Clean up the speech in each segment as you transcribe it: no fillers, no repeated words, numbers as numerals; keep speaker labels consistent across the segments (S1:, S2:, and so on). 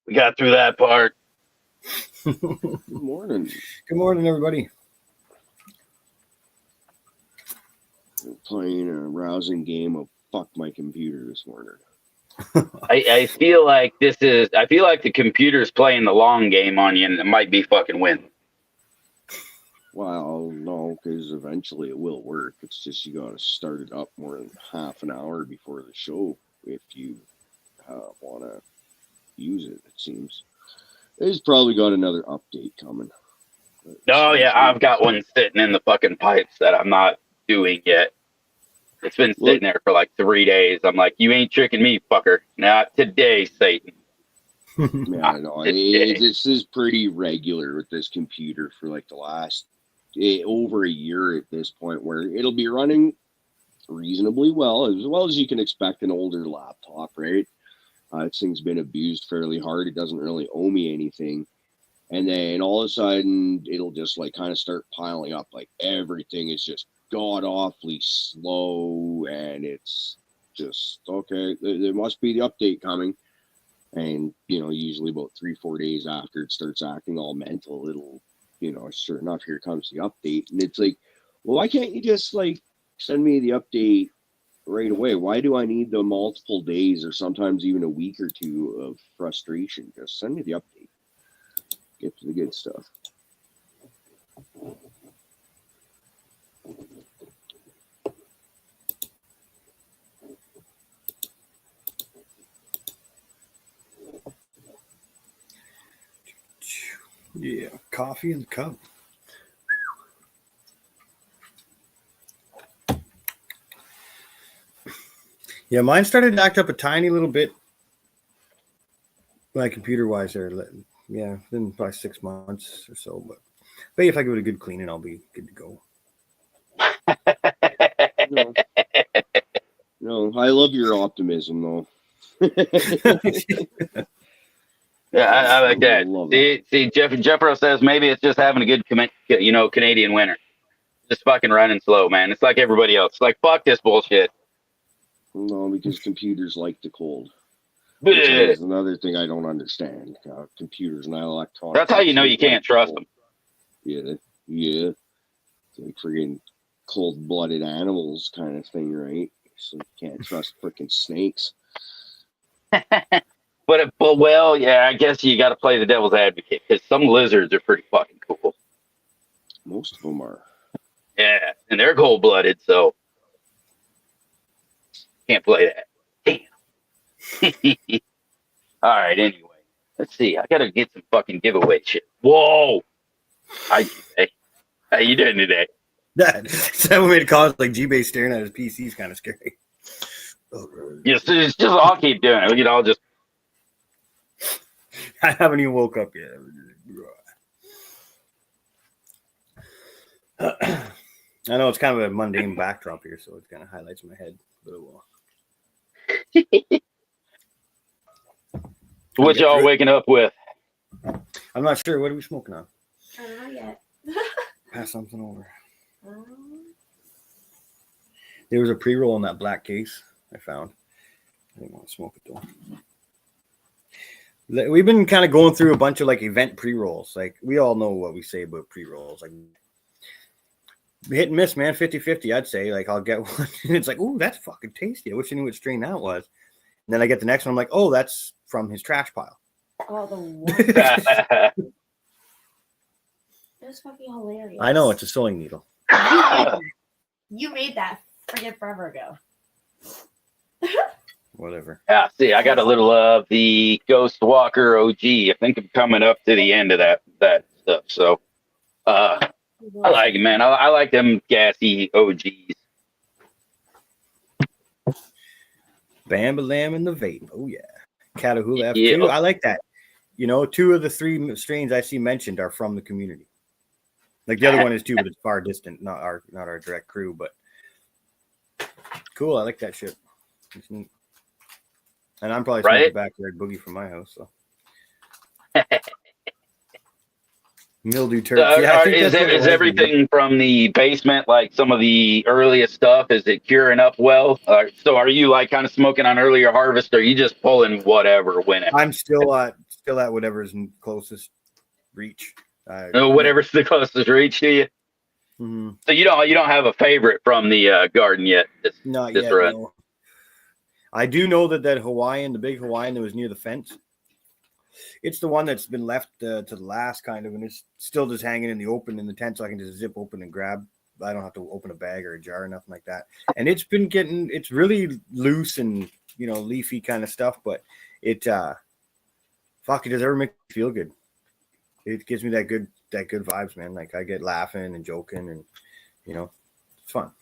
S1: We got through that part.
S2: Good morning.
S3: Good morning, everybody.
S2: We're playing a rousing game of fuck my computer this morning.
S1: I feel like the computer's playing the long game on you, and it might be fucking win.
S2: Well, no, because eventually it will work. It's just you got to start it up more than half an hour before the show if you want to use it, it seems. It's probably got another update coming.
S1: Oh, yeah, I've got one sitting in the fucking pipes that I'm not doing yet. It's been sitting there for like 3 days. I'm like, you ain't tricking me, fucker. Not today, Satan.
S2: Yeah, no, this is pretty regular with this computer for like the last over a year at this point, where it'll be running reasonably well as you can expect an older laptop, right? This thing's been abused fairly hard. It doesn't really owe me anything. And then all of a sudden, it'll just like kind of start piling up. Like everything is just god awfully slow, and it's just okay. There must be the update coming. And usually about 3-4 days after it starts acting all mental, it'll, sure enough, here comes the update. And it's like, well, why can't you just like send me the update right away? Why do I need the multiple days or sometimes even a week or two of frustration? Just send me the update. Get to the good stuff.
S3: Yeah, coffee in the cup. Yeah, mine started to act up a tiny little bit, like computer-wise there. Yeah, been probably 6 months or so, but if I give it a good cleaning, I'll be good to go.
S2: No, I love your optimism, though.
S1: Yeah, I like that. See, Jeffro says maybe it's just having a good, Canadian winter. Just fucking running slow, man. It's like everybody else. It's like, fuck this bullshit.
S2: No, because computers like the cold. Which is another thing I don't understand. Computers and electronics.
S1: That's how you know you can't trust them.
S2: Yeah. It's like friggin' cold-blooded animals kind of thing, right? So you can't trust freaking snakes.
S1: But I guess you got to play the devil's advocate, because some lizards are pretty fucking cool.
S2: Most of them are.
S1: Yeah, and they're cold-blooded, so can't play that. Damn. All right, anyway. Let's see. I got to get some fucking giveaway shit. Whoa! Hi, G-Bay. How you doing today?
S3: Someone made a comment like G-Bay staring at his PC is kind of scary.
S1: Yes, it's just I'll keep doing it. I'll just.
S3: I haven't even woke up yet. I know it's kind of a mundane backdrop here, so it kind of highlights my head.
S1: What y'all waking up with?
S3: I'm not sure. What are we smoking on?
S4: Not yet.
S3: Pass something over. There was a pre-roll in that black case I found. I didn't want to smoke it though. We've been kind of going through a bunch of like event pre-rolls. Like we all know what we say about pre-rolls. Like hit and miss, man. 50-50, I'd say. Like I'll get one and it's like, oh, that's fucking tasty. I wish I knew what strain that was. And then I get the next one. I'm like, oh, that's from his trash pile.
S4: Oh, the worst. That was fucking hilarious.
S3: I know, it's a sewing needle.
S4: You made that freaking forever ago.
S3: Whatever.
S1: Yeah, see, I got a little of the Ghost Walker OG. I think I'm coming up to the end of that stuff. So I like it, man. I like them gassy OGs.
S3: Bam-ba-lam in the vape. Oh, yeah. Catahoula F2.
S1: Yeah.
S3: I like that. 2 of the 3 strains I see mentioned are from the community. Like the other one is too, but it's far distant. Not our direct crew, but cool. I like that shit. It's neat. And I'm probably smoking backyard boogie from my house. So mildew turds.
S1: Is everything from the basement, like some of the earliest stuff, is it curing up well? So are you like kind of smoking on earlier harvest, or are you just pulling whatever whenever?
S3: I'm still kill at whatever's closest reach.
S1: Whatever's the closest reach to you.
S3: Mhm.
S1: So you don't have a favorite from the garden yet.
S3: Not
S1: this
S3: yet.
S1: run.
S3: No. I do know that Hawaiian, the big Hawaiian that was near the fence, it's the one that's been left to the last kind of, and it's still just hanging in the open in the tent, so I can just zip open and grab. I don't have to open a bag or a jar or nothing like that. And it's really loose and leafy kind of stuff, but it fuck, it does ever make me feel good. It gives me that good vibes, man. Like I get laughing and joking, and it's fun.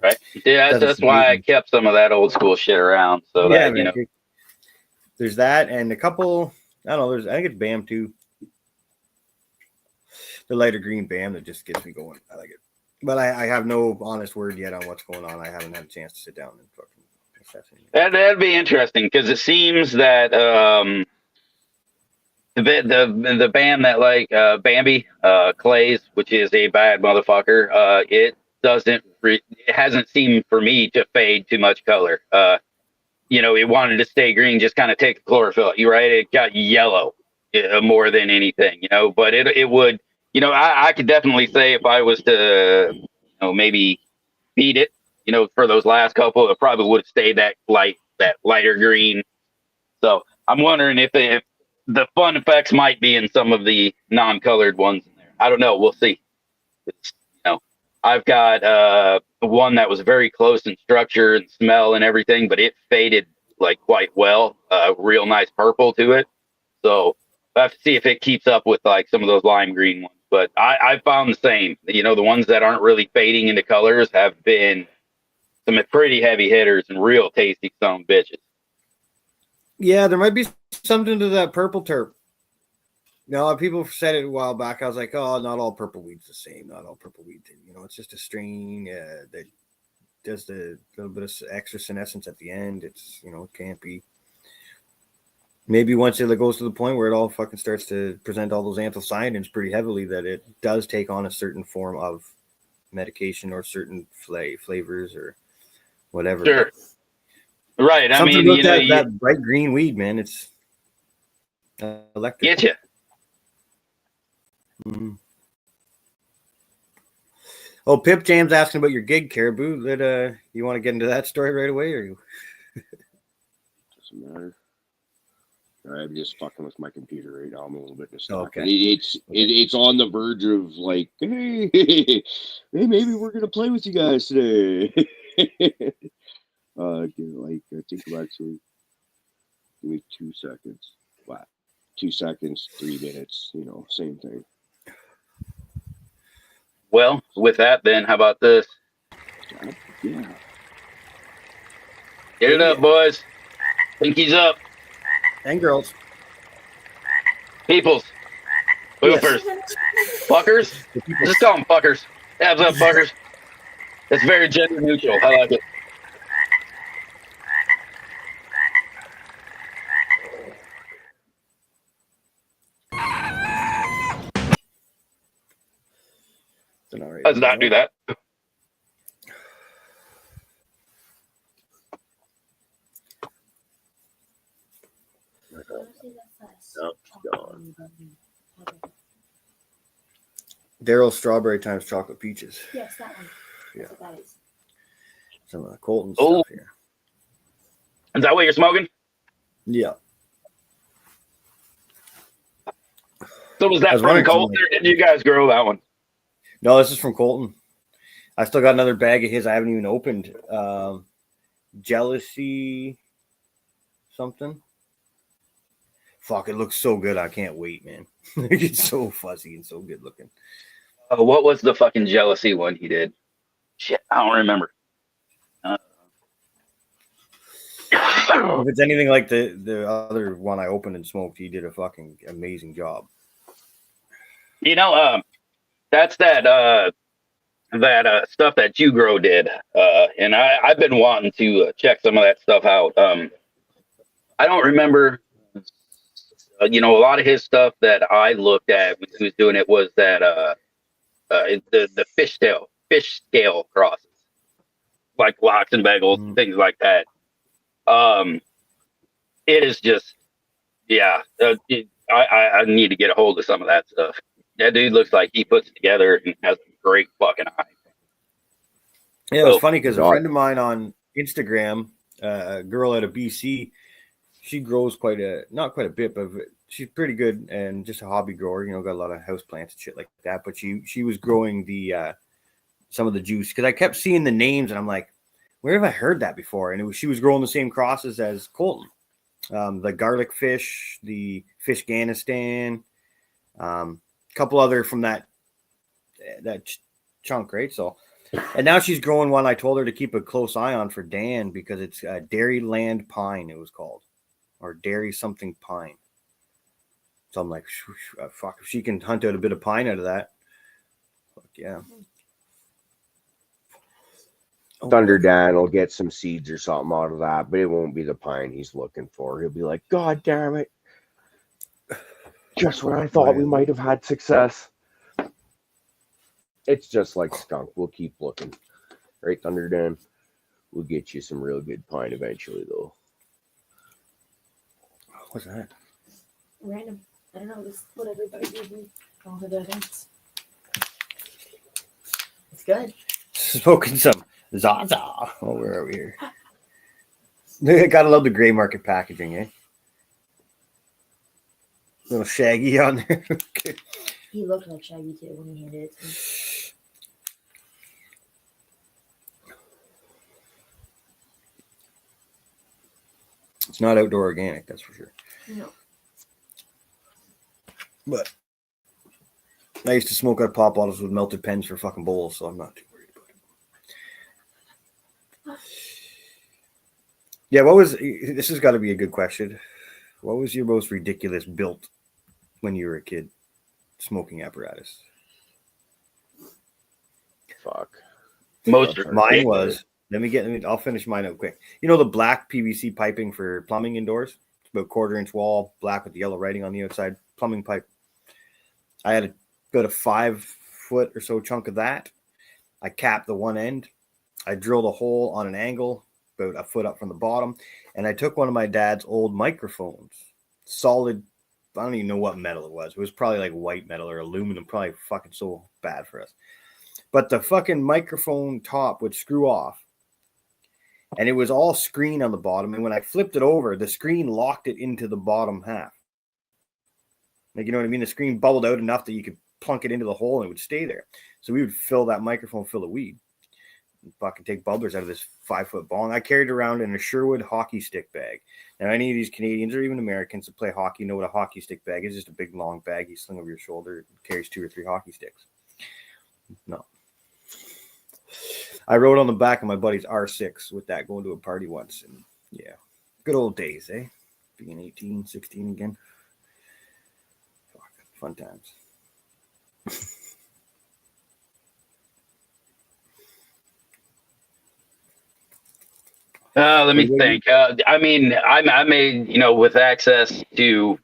S1: Right. Yeah, that's why I kept some of that old school shit around. So
S3: yeah,
S1: that,
S3: man, there's that and a couple. I don't know. I think it's BAM too. The lighter green BAM that just gets me going. I like it, but I have no honest word yet on what's going on. I haven't had a chance to sit down and fucking assess it.
S1: That'd be interesting because it seems that the BAM that like Bambi Clays, which is a bad motherfucker, it hasn't seemed for me to fade too much color. It wanted to stay green, just kind of take the chlorophyll. You right? It got yellow more than anything, but it would, I could definitely say if I was to, maybe feed it, for those last couple, it probably would have stayed that lighter green. So I'm wondering if the fun effects might be in some of the non-colored ones in there. I don't know. We'll see. I've got one that was very close in structure and smell and everything, but it faded like quite well. Real nice purple to it. So I have to see if it keeps up with like some of those lime green ones. But I found the same. The ones that aren't really fading into colors have been some pretty heavy hitters and real tasty son of bitches.
S3: Yeah, there might be something to that purple terp. People said it a while back. I was like, oh, not all purple weed's the same. Not all purple weed. It's just a strain that does the little bit of extra senescence at the end. It's, it can't be. Maybe once it goes to the point where it all fucking starts to present all those anthocyanins pretty heavily, that it does take on a certain form of medication or certain flavors or whatever.
S1: Sure. Right.
S3: Something about that bright green weed, man. It's electric.
S1: Get you.
S3: Mm-hmm. Oh, Pip Jam's asking about your gig, Caribou. That you want to get into that story right away, or you?
S2: Doesn't matter. I'm just fucking with my computer right now. I'm a little bit distracted.
S3: Okay.
S2: It's on the verge of like, hey, maybe we're gonna play with you guys today. Think about it. Give me 2 seconds. Wow, 2 seconds, 3 minutes. Same thing.
S1: Well, with that, then how about this?
S2: Yeah.
S1: Get it up, boys. Pinkies up.
S3: And girls.
S1: Peoples. Boofers. Fuckers. Just call them fuckers. Abs up, fuckers. It's very gender neutral. I like it. Let's not do that.
S3: Darrell strawberry times chocolate peaches.
S4: Yes, that one.
S3: Yeah.
S4: That's what that is.
S3: Some Colton
S1: Oh.
S3: stuff here.
S1: Is that what you're smoking?
S3: Yeah.
S1: So was that from Colton, or did you guys grow that one?
S3: No, this is from Colton. I still got another bag of his I haven't even opened. Jealousy something. Fuck, it looks so good. I can't wait, man. It's so fuzzy and so good looking.
S1: What was the fucking jealousy one he did? Shit, I don't remember.
S3: If it's anything like the other one I opened and smoked, he did a fucking amazing job.
S1: That's that stuff that You Grow did, and I've been wanting to check some of that stuff out. I don't remember. A lot of his stuff that I looked at when he was doing it was that the fish scale crosses, like locks and bagels, things like that. It is just, yeah. I need to get a hold of some of that stuff. That dude looks like he puts it together and has a great fucking eye.
S3: Yeah, it was
S1: Oh,
S3: funny because a
S2: God.
S3: friend of mine on Instagram, a girl out of BC, she grows not quite a bit, but she's pretty good and just a hobby grower. You know, got a lot of house plants and shit like that. But she was growing the some of the juice because I kept seeing the names and I'm like, where have I heard that before? And she was growing the same crosses as Colton, the garlic fish, the fish Afghanistan, couple other from that chunk, right? So. And now she's growing one I told her to keep a close eye on for Dan because it's Dairyland Pine, it was called, or Dairy something Pine. So I'm like, fuck, if she can hunt out a bit of pine out of that, fuck yeah.
S2: Thunder Dan will get some seeds or something out of that, but it won't be the pine he's looking for. He'll be like, God damn it. Just when I thought we might have had success. It's just like skunk. We'll keep looking. Right, Thunder Dan? We'll get you some real good pine eventually, though.
S3: What's that?
S4: Random. I don't know. This is what everybody usually calls it. Events. It's good.
S3: Smoking some Zaza. Oh, where are we here? Gotta love the gray market packaging, eh? Little Shaggy on there. Okay.
S4: He looked like Shaggy too when he handed it to me.
S3: It's not outdoor organic, that's for sure.
S4: No.
S3: But I used to smoke out pop bottles with melted pens for fucking bowls, so I'm not too worried about it. Yeah, this has got to be a good question. What was your most ridiculous built when you were a kid? Smoking apparatus.
S2: Fuck.
S3: Mine was. I'll finish mine out quick. You know the black PVC piping for plumbing indoors? It's about 1/4-inch wall, black with the yellow writing on the outside, plumbing pipe. I had about a 5 foot or so chunk of that. I capped the one end. I drilled a hole on an angle about a foot up from the bottom, and I took one of my dad's old microphones, solid. I don't even know what metal it was. It was probably like white metal or aluminum, probably fucking so bad for us. But the fucking microphone top would screw off. And it was all screen on the bottom. And when I flipped it over, the screen locked it into the bottom half. Like, you know what I mean? The screen bubbled out enough that you could plunk it into the hole and it would stay there. So we would fill that microphone full of weed. And fucking take bubblers out of this 5 foot bong. I carried around in a Sherwood hockey stick bag. Now, any of these Canadians or even Americans that play hockey know what a hockey stick bag is. Just a big long bag you sling over your shoulder. It carries 2 or 3 hockey sticks. No. I rode on the back of my buddy's R6 with that going to a party once. And yeah, good old days, eh? Being 18, 16 again. Fuck, fun times.
S1: Let me think. I mean, I made, with access to,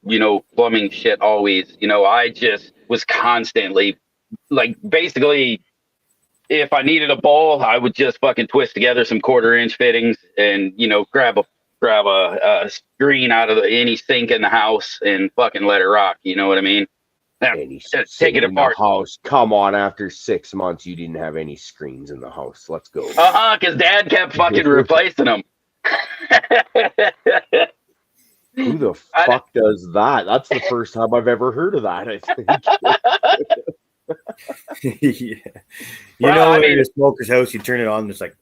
S1: plumbing shit always, I just was constantly, like, basically, if I needed a bowl, I would just fucking twist together some 1/4-inch fittings and, grab a screen out of any sink in the house and fucking let it rock. You know what I mean? Now, just take it apart.
S2: House. Come on, after 6 months, you didn't have any screens in the house. Let's go.
S1: Because Dad kept fucking replacing them.
S2: Who the fuck does that? That's the first time I've ever heard of that, I think.
S3: Yeah. When you're in a smoker's house, you turn it on, and it's like.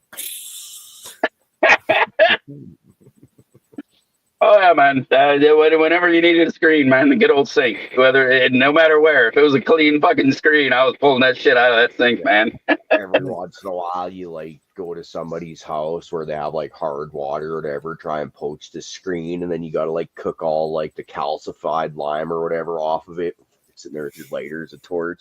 S1: Oh yeah, man. Whenever you needed a screen, man, the good old sink. No matter where, if it was a clean fucking screen, I was pulling that shit out of that sink, man.
S2: Every once in a while, you go to somebody's house where they have hard water or whatever, try and poach the screen, and then you gotta cook all the calcified lime or whatever off of it. Sitting there with your lighter as a torch.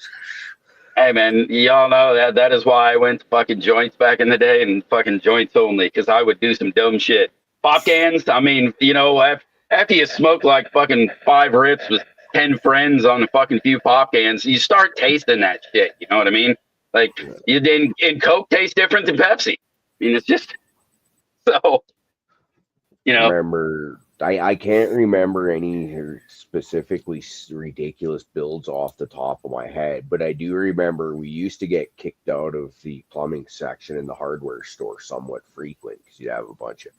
S1: Hey man, y'all know that is why I went to fucking joints back in the day and fucking joints only, because I would do some dumb shit. Pop cans, I mean, after you smoke fucking 5 rips with 10 friends on a fucking few pop cans, you start tasting that shit. You know what I mean? And Coke tastes different than Pepsi. I mean, it's just so.
S2: Remember I can't remember any specifically ridiculous builds off the top of my head, but I do remember we used to get kicked out of the plumbing section in the hardware store somewhat frequent because you'd have a bunch of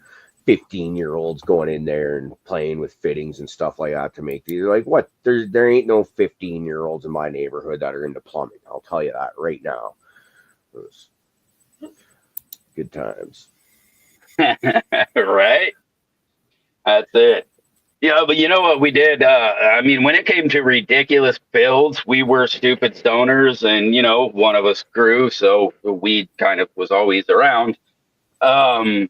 S2: 15-year-olds going in there and playing with fittings and stuff like that to make these. Like, what? There ain't no 15-year-olds in my neighborhood that are into plumbing. I'll tell you that right now. It was good times.
S1: Right? That's it. Yeah, but you know what we did? I mean, when it came to ridiculous builds, we were stupid stoners, and you know, one of us grew, so weed kind of was always around. Well,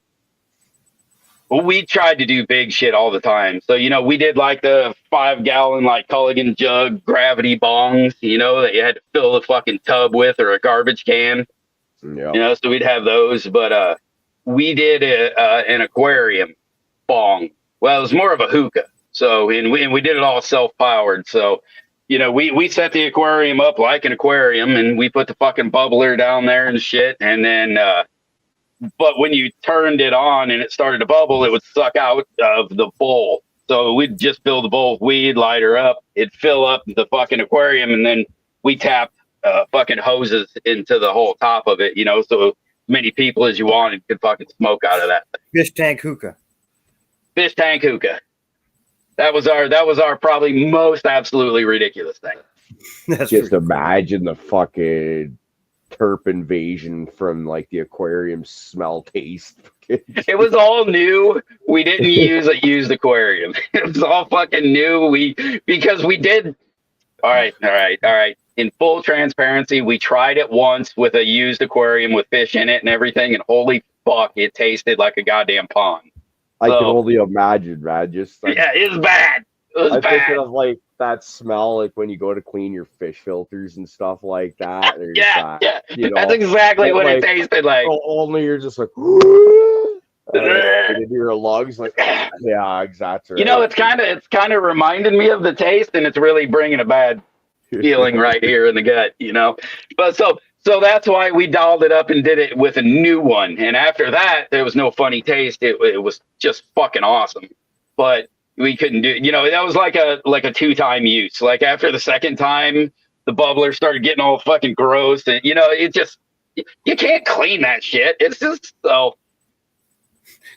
S1: we tried to do big shit all the time. So, you know, we did like the 5-gallon like Culligan jug gravity bongs, you know, that you had to fill the fucking tub with or a garbage can.
S2: Yeah.
S1: You know, so we'd have those, but we did an aquarium bong. Well, it was more of a hookah. So, and we did it all self-powered. So, you know, we set the aquarium up like an aquarium, and we put the fucking bubbler down there and shit. And then, but when you turned it on and it started to bubble, it would suck out of the bowl. So we'd just fill the bowl with weed, light her up, it'd fill up the fucking aquarium, and then we tapped fucking hoses into the whole top of it, you know, so many people as you wanted could fucking smoke out of that thing.
S3: Fish tank hookah.
S1: Fish tank hookah. That was our probably most absolutely ridiculous thing.
S3: That's
S2: Just
S3: pretty
S2: imagine the fucking terp invasion from like the aquarium smell taste.
S1: It was all new. We didn't use a used aquarium. It was all fucking new. Because we did. All right. In full transparency, we tried it once with a used aquarium with fish in it and everything, and holy fuck, it tasted like a goddamn pond.
S2: I can only imagine, man. Just like,
S1: yeah, it was bad. It was
S2: I'm
S1: bad.
S2: thinking of like that smell, like when you go to clean your fish filters and stuff like that.
S1: Yeah.
S2: You know,
S1: that's exactly what it tasted like.
S2: Only you're just like, into your lungs, like, yeah, exactly.
S1: You know, it's kind of reminding me of the taste, and it's really bringing a bad feeling right here in the gut, you know. But so that's why we dialed it up and did it with a new one. And after that, there was no funny taste. It was just fucking awesome. But we couldn't do, you know, that was like a 2-time use. Like after the second time, the bubbler started getting all fucking gross, and you know, it just, you can't clean that shit. It's just so.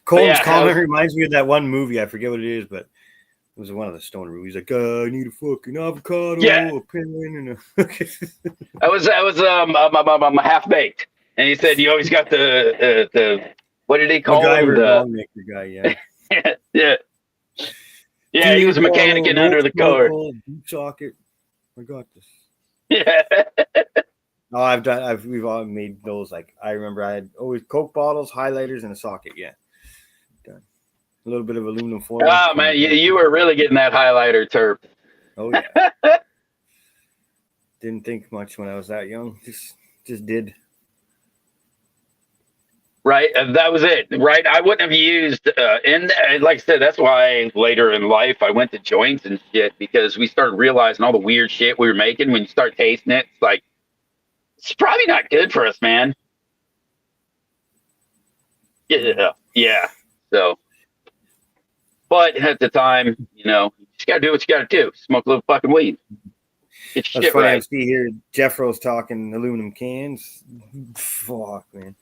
S3: Cole's comment reminds me of that one movie. I forget what it is, but it was one of the stoner movies. Like, I need a fucking avocado, a pen, and a.
S1: I was half baked, and he said you always got the what did he call him?
S3: The guy, yeah.
S1: Yeah, he was a mechanic and under the car.
S3: Deep socket. I got this.
S1: Yeah.
S3: No, we've all made those. Like, I remember I had always Coke bottles, highlighters, and a socket. Yeah. Done. A little bit of aluminum foil.
S1: Oh man, you were really getting that highlighter terp.
S3: Oh yeah. Didn't think much when I was that young. Just did.
S1: Right, that was it. Right, I wouldn't have used, and like I said, that's why later in life I went to joints and shit, because we started realizing all the weird shit we were making. When you start tasting it, it's like, it's probably not good for us, man. Yeah. So, but at the time, you know, you just gotta do what you gotta do. Smoke a little fucking weed. Get your shit
S3: funny.
S1: right.
S3: I see here Jeffro's talking aluminum cans. Fuck, man.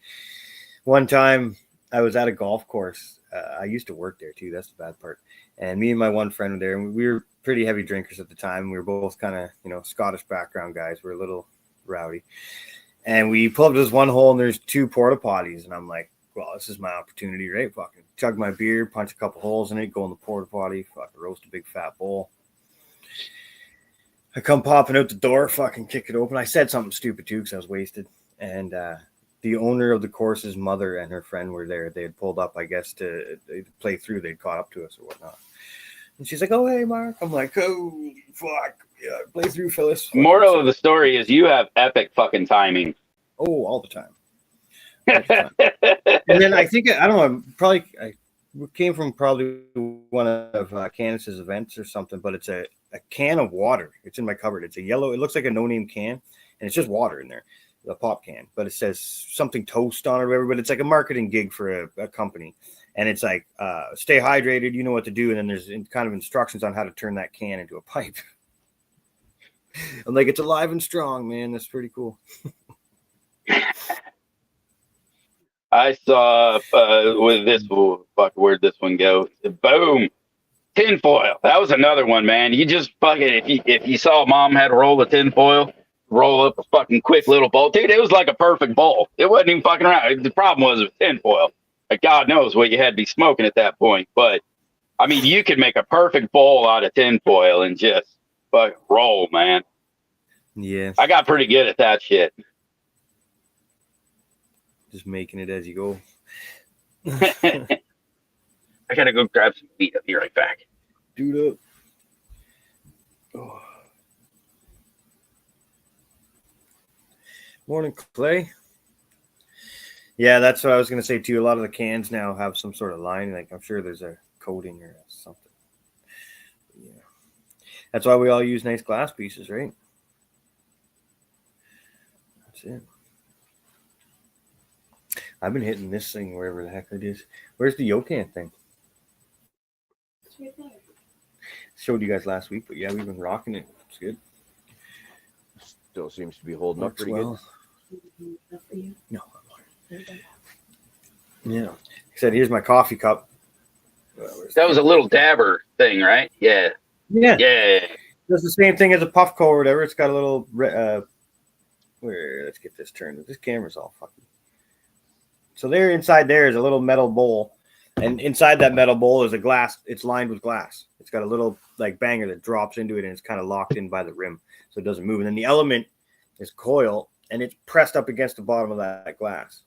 S3: One time I was at a golf course. I used to work there too. That's the bad part. And me and my one friend were there, and we were pretty heavy drinkers at the time. We were both kind of, you know, Scottish background guys. We're a little rowdy. And we pull up to this one hole, and there's 2 porta potties. And I'm like, well, this is my opportunity, right? Fucking chug my beer, punch a couple holes in it, go in the porta potty, fucking roast a big fat bowl. I come popping out the door, fucking kick it open. I said something stupid too because I was wasted. And the owner of the course's mother and her friend were there. They had pulled up, I guess, to play through. They'd caught up to us or whatnot. And she's like, oh, hey, Mark. I'm like, holy fuck. Yeah, play through, Phyllis.
S1: Moral of the story is you have epic fucking timing.
S3: Oh, all the time. And then I think, I don't know, probably I came from probably one of Candace's events or something, but it's a can of water. It's in my cupboard. It's a yellow, it looks like a no-name can, and it's just water in there. the pop can, but it says something toast on it or whatever, but it's like a marketing gig for a company. And it's like, stay hydrated, you know what to do. And then there's kind of instructions on how to turn that can into a pipe. I'm like, it's alive and strong, man. That's pretty cool.
S1: I saw with this, fuck, where'd this one go? Boom. Tinfoil. That was another one, man. You just fucking, if you saw mom had a roll of tinfoil, roll up a fucking quick little bowl. Dude, it was like a perfect bowl. It wasn't even fucking around. The problem was with tinfoil. Like, God knows what you had to be smoking at that point. But, I mean, you could make a perfect bowl out of tinfoil and just fucking roll, man.
S3: Yeah.
S1: I got pretty good at that shit.
S3: Just making it as you go.
S1: I gotta go grab some meat. I'll be right back.
S3: Dude up. Oh. Morning, Clay. Yeah, that's what I was going to say too. A lot of the cans now have some sort of line. Like, I'm sure there's a coating or something. Yeah. That's why we all use nice glass pieces, right? That's it. I've been hitting this thing wherever the heck it is. Where's the Yokan thing?
S4: It's right there.
S3: Showed you guys last week, but yeah, we've been rocking it. It's good.
S5: Still seems to be holding up
S3: Works
S5: pretty
S3: well.
S4: Not for you.
S3: No.
S4: There you go.
S3: Yeah. Like I said, here's my coffee cup.
S1: That was a little dabber thing, right? Yeah.
S3: Yeah.
S1: Yeah.
S3: Does the same thing as a Puffco or whatever. It's got a little where let's get this turned. This camera's all fucking. So there inside there is a little metal bowl. And inside that metal bowl is a glass. It's lined with glass. It's got a little like banger that drops into it and it's kind of locked in by the rim. So it doesn't move. And then the element is coil and it's pressed up against the bottom of that glass.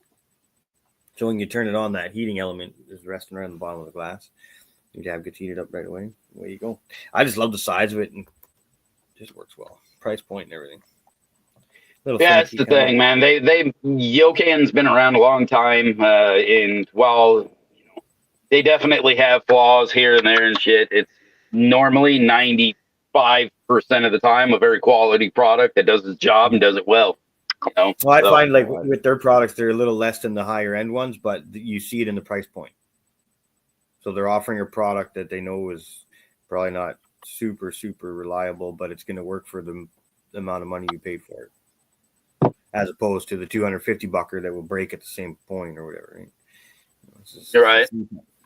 S3: So when you turn it on, that heating element is resting right on the bottom of the glass. Your dab gets heated up right away. Away you go. I just love the size of it and it just works well. Price point and everything.
S1: Yeah, that's the thing, man. They Yokan's been around a long time, and while they definitely have flaws here and there and shit, it's normally 95% of the time a very quality product that does its job and does it well. You know?
S3: Well, I find like with their products, they're a little less than the higher end ones, but you see it in the price point. So they're offering a product that they know is probably not super, super reliable, but it's going to work for the amount of money you paid for it. As opposed to the 250 bucker that will break at the same point or whatever. Right?
S1: You're right.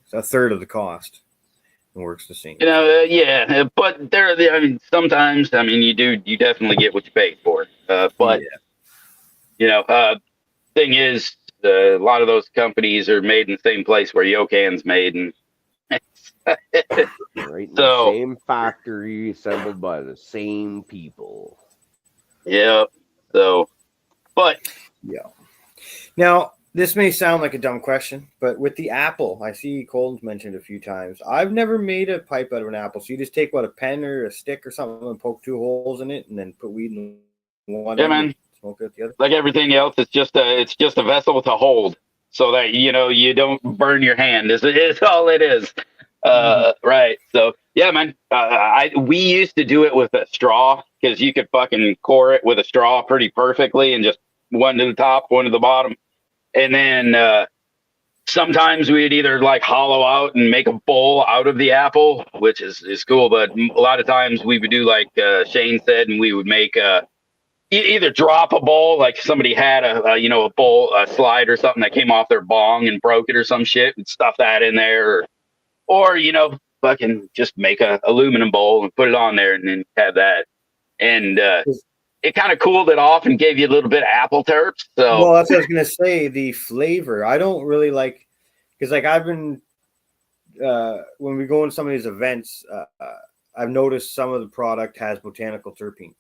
S3: It's a third of the cost. It works the same.
S1: You know, yeah, but I mean, sometimes, I mean, you definitely get what you paid for. But you know, thing is, a lot of those companies are made in the same place where Yokan's made, and
S5: right in the same factory, assembled by the same people.
S1: Yeah. So. But
S3: yeah. Now, this may sound like a dumb question, but with the apple, I see Colin's mentioned a few times. I've never made a pipe out of an apple. So you just take a pen or a stick or something and poke 2 holes in it and then put weed in one.
S1: Yeah, man.
S3: Smoke it at the other.
S1: Like everything else, it's just a vessel to hold so that, you know, you don't burn your hand. It's all it is. Right. So, yeah, man, we used to do it with a straw because you could fucking core it with a straw pretty perfectly and just one to the top, one to the bottom. And then sometimes we'd either like hollow out and make a bowl out of the apple, which is cool. But a lot of times we would do like Shane said, and we would make either drop a bowl, like somebody had a bowl, a slide or something that came off their bong and broke it or some shit, and stuff that in there, or you know, fucking just make a aluminum bowl and put it on there and then have that. And it kind of cooled it off and gave you a little bit of apple terps. So,
S3: well, that's what I was gonna say. The flavor, I don't really like, because like I've been when we go in some of these events, I've noticed some of the product has botanical terpenes.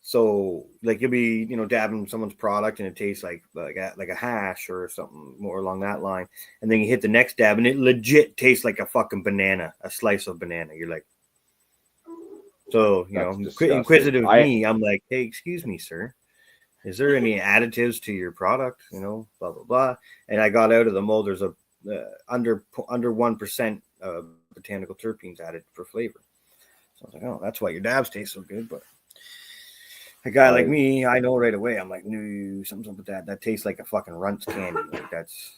S3: So like you'll be, you know, dabbing someone's product and it tastes like a hash or something more along that line, and then you hit the next dab and it legit tastes like a fucking banana, a slice of banana. You're like. So, you know, inquisitive me, I'm like, hey, excuse me, sir. Is there any additives to your product? You know, blah, blah, blah. And I got out of the mold. There's a under 1% botanical terpenes added for flavor. So I was like, oh, that's why your dabs taste so good. But A guy like me, I know right away. I'm like, no, something's up with that. That tastes like a fucking Runts candy. Like that's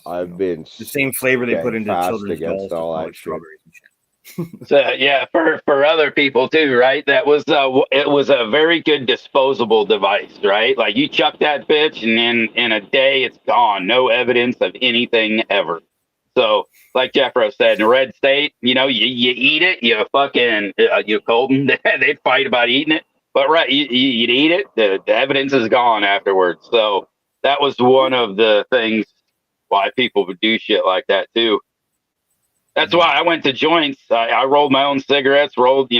S5: I've been
S3: the same flavor they put into
S5: fast
S3: children's dolls
S5: against
S3: to
S5: all
S3: call
S5: that
S3: it
S5: shit.
S3: strawberries and shit.
S1: So yeah, for other people too, right? That was it was a very good disposable device, right? Like you chuck that bitch, and then in a day it's gone, no evidence of anything ever. So like Jeffro said, in red state, you eat it, you Colton, they'd fight about eating it, but right, you'd eat it, the evidence is gone afterwards. So that was one of the things why people would do shit like that too. That's why I went to joints. I rolled my own cigarettes, rolled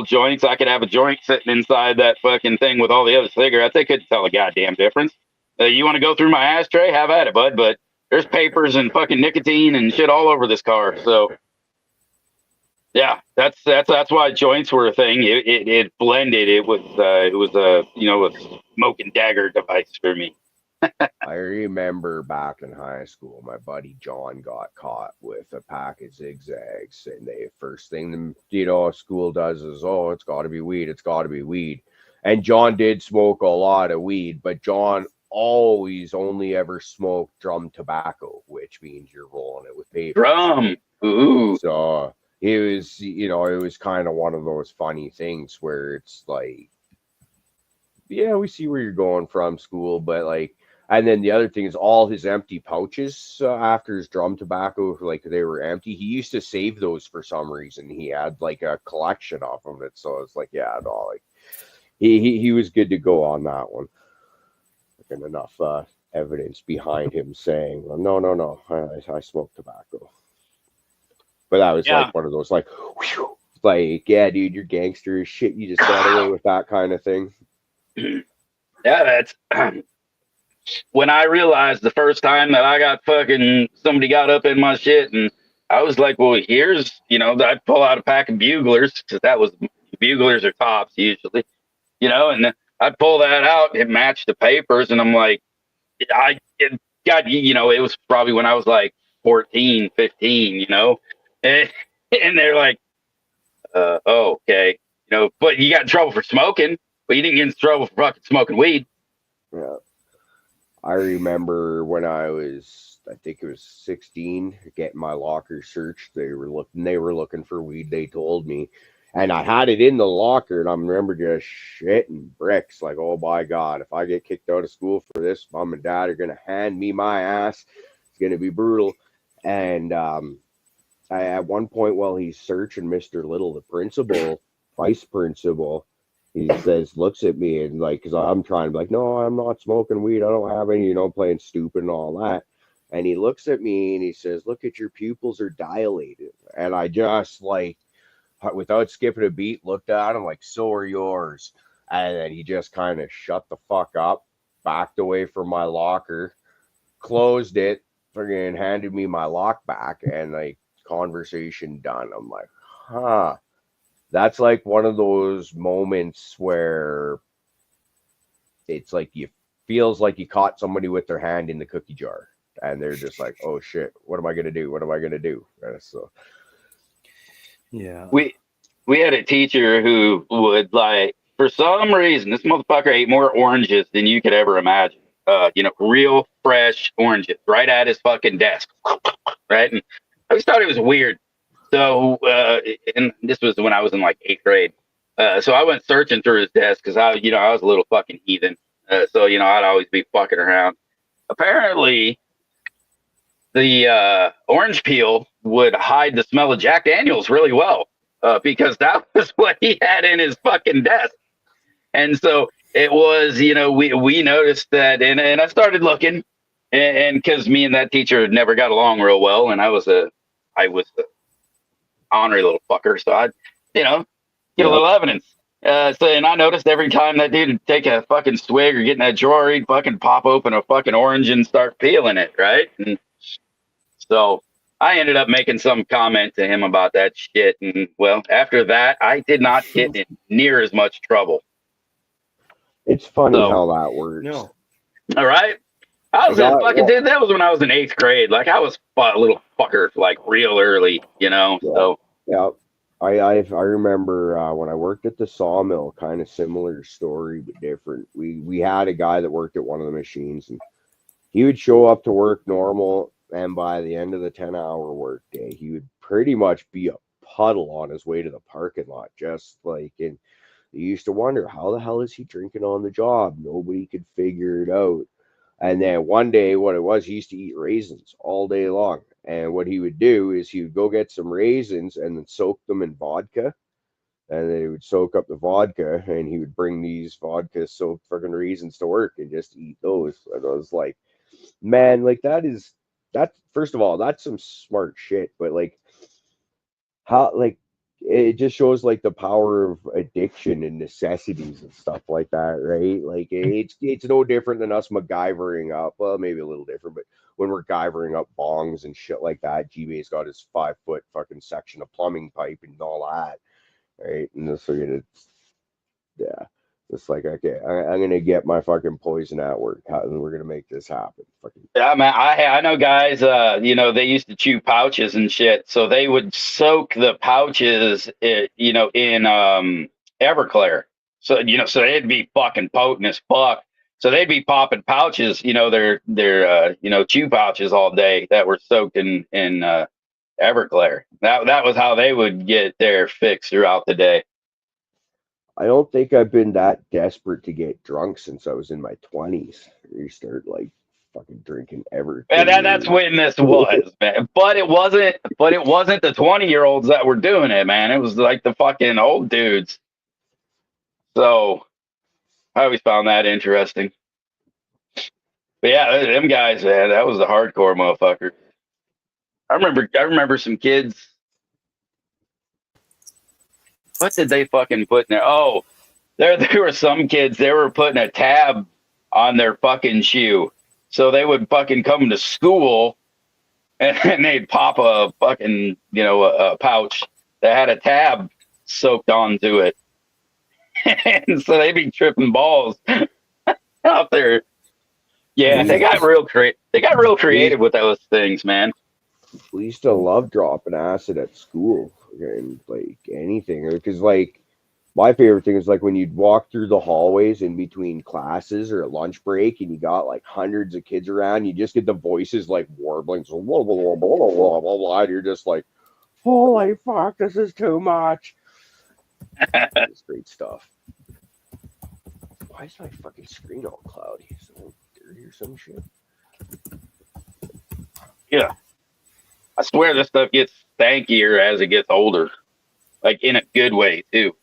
S1: joints. I could have a joint sitting inside that fucking thing with all the other cigarettes. They couldn't tell a goddamn difference. You want to go through my ashtray? Have at it, bud. But there's papers and fucking nicotine and shit all over this car. So yeah, that's why joints were a thing. It blended. It was a smoke and dagger device for me.
S5: I remember back in high school, my buddy John got caught with a pack of zigzags, and the first thing school does is, oh, it's got to be weed, it's got to be weed. And John did smoke a lot of weed, but John always only ever smoked drum tobacco, which means you're rolling it with paper.
S1: Drum, ooh.
S5: So it was kind of one of those funny things where it's like, yeah, we see where you're going from, school, but like. And then the other thing is all his empty pouches after his drum tobacco, like they were empty. He used to save those for some reason. He had like a collection of them. So it's like, yeah, no, like he was good to go on that one. And enough evidence behind him saying, no, I smoke tobacco. But that was like one of those like, whew, like, yeah, dude, you're gangster as shit. You just got away with that kind of thing.
S1: Yeah, that's. When I realized the first time that I got somebody got up in my shit, and I was like, well, here's, I'd pull out a pack of buglers, because that was, buglers or tops usually, and I'd pull that out, it matched the papers, and I'm like, it was probably when I was like 14, 15, and they're like, oh, okay, but you got in trouble for smoking, but you didn't get in trouble for fucking smoking weed.
S5: Yeah. I remember when I think it was 16, getting my locker searched. They were looking for weed, they told me. And I had it in the locker, and I remember just shitting bricks. Like, oh my God, if I get kicked out of school for this, mom and dad are going to hand me my ass. It's going to be brutal. And at one point while he's searching, Mr. Little, the vice principal, he looks at me and like, because I'm trying to be like, no, I'm not smoking weed. I don't have any, playing stupid and all that. And he looks at me and he says, look at your pupils are dilated. And I just like, without skipping a beat, looked at him like, so are yours. And then he just kind of shut the fuck up, backed away from my locker, closed it, friggin' handed me my lock back, and like, conversation done. I'm like, huh. That's like one of those moments where it's like feels like you caught somebody with their hand in the cookie jar, and they're just like, oh shit, what am I gonna do? What am I gonna do? So
S3: yeah,
S1: we had a teacher who would, like, for some reason, this motherfucker ate more oranges than you could ever imagine. Real fresh oranges right at his fucking desk, right? And I just thought it was weird. So, and this was when I was in like 8th grade. So I went searching through his desk because I was a little fucking heathen. So, I'd always be fucking around. Apparently, the orange peel would hide the smell of Jack Daniels really well, because that was what he had in his fucking desk. And so it was, we noticed that, and I started looking, and because me and that teacher never got along real well, and I was a ornery little fucker, so I'd, get a little evidence. And I noticed every time that dude would take a fucking swig or get in that drawer, he'd fucking pop open a fucking orange and start peeling it, right? And so I ended up making some comment to him about that shit. And well, after that, I did not get in near as much trouble.
S5: It's funny how that works.
S3: No.
S1: All right. I was dude, that was when I was in 8th grade. Like, I was a little fucker, like, real early,
S5: Yeah.
S1: So
S5: Yeah. I remember when I worked at the sawmill, kind of similar story but different. We had a guy that worked at one of the machines, and he would show up to work normal, and by the end of the 10-hour workday, he would pretty much be a puddle on his way to the parking lot, just like. And you used to wonder, how the hell is he drinking on the job? Nobody could figure it out. And then one day, what it was, he used to eat raisins all day long. And what he would do is he would go get some raisins and then soak them in vodka. And then he would soak up the vodka, and he would bring these vodka soaked freaking raisins to work and just eat those. And I was like, man, like that. First of all, that's some smart shit. But like, how, like, it just shows like the power of addiction and necessities and stuff like that, right? Like it's no different than us MacGyvering up. Well, maybe a little different, but when we're MacGyvering up bongs and shit like that, G-Bay's got his 5-foot fucking section of plumbing pipe and all that, right? And this it's yeah. It's like, okay, I'm gonna get my fucking poison at work. And we're gonna make this happen. Fucking
S1: Yeah, man. I know guys. You know, they used to chew pouches and shit, so they would soak the pouches, you know, in Everclear. So so they'd be fucking potent as fuck. So they'd be popping pouches, you know, their chew pouches all day that were soaked in Everclear. That was how they would get their fix throughout the day.
S5: I don't think I've been that desperate to get drunk since I was in my 20s. You start like fucking drinking everything.
S1: And that's when this was, man. But it wasn't. But it wasn't the 20-year-olds that were doing it, man. It was like the fucking old dudes. So I always found that interesting. But yeah, them guys, man, that was the hardcore motherfucker. I remember some kids. What did they fucking put in there? Oh, there were some kids. They were putting a tab on their fucking shoe, so they would fucking come to school and they'd pop a fucking a pouch that had a tab soaked onto it, and so they'd be tripping balls out there. Yeah, they got real creative with those things, man.
S5: We used to love dropping acid at school and like anything, because like my favorite thing is like when you'd walk through the hallways in between classes or a lunch break, and you got like hundreds of kids around. You just get the voices like warbling, so blah, blah, blah, blah, blah, blah, blah, and you're just like, holy fuck, this is too much. It's great stuff. Why is my fucking screen all cloudy? Is it dirty or some shit?
S1: Yeah, I swear this stuff gets stankier as it gets older, like in a good way too.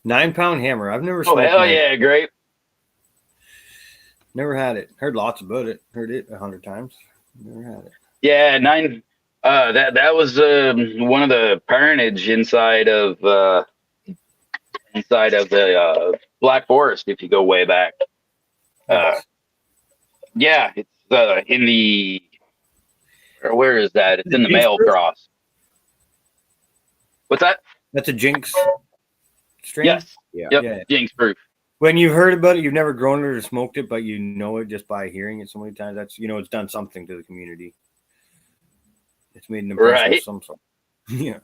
S3: 9-pound hammer. I've never
S1: Oh
S3: smoked
S1: hell
S3: nine.
S1: yeah, great.
S3: Never had it. Heard lots about it. Heard it 100 times. Never had it.
S1: Yeah, nine. That was one of the parentage inside of the Black Forest. If you go way back, yeah, it's in the. Where is that? It's in the Mail Cross. What's that?
S3: That's a Jinx strain?
S1: Yes.
S5: Yeah.
S1: Yep.
S3: Yeah.
S1: Jinx proof.
S3: When you've heard about it, you've never grown it or smoked it, but you know it just by hearing it so many times. That's it's done something to the community. It's made an impression of some sort. Yeah.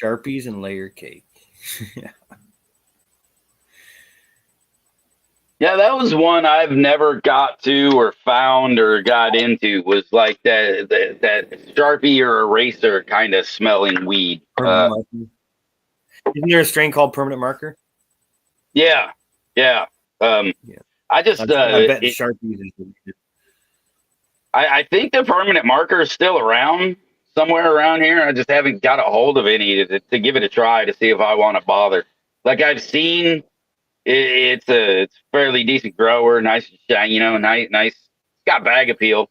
S3: Sharpies and layer cake. Yeah.
S1: Yeah, that was one I've never got to or found or got into. Was like that Sharpie or eraser kind of smelling weed.
S3: Isn't there a strain called Permanent Marker?
S1: Yeah. I just
S3: I bet Sharpies is.
S1: I think the Permanent Marker is still around somewhere around here. I just haven't got a hold of any to give it a try to see if I want to bother. Like I've seen, it's a fairly decent grower, nice, nice. It's got bag appeal.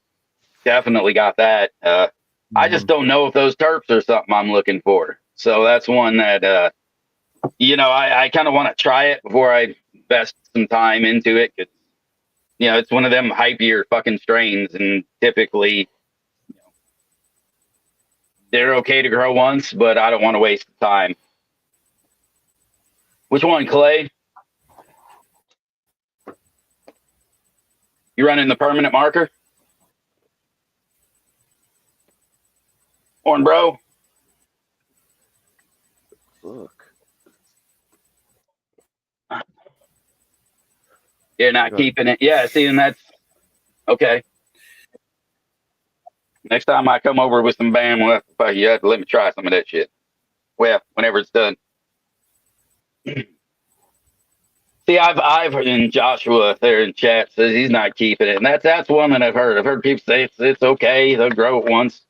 S1: Definitely got that. I just don't know if those terps are something I'm looking for. So that's one that I kind of want to try it before I invest some time into it. Cause, it's one of them hypier fucking strains, and typically they're okay to grow once, but I don't want to waste the time. Which one, Clay? You running the permanent marker? Morning, bro.
S5: Look.
S1: You're not keeping it. Yeah, see, and that's okay. Next time I come over with some BAM, well, you have to let me try some of that shit. Well, whenever it's done. See, I've and Joshua there in chat says he's not keeping it, and that's one that I've heard. I've heard people say it's okay. They'll grow it once.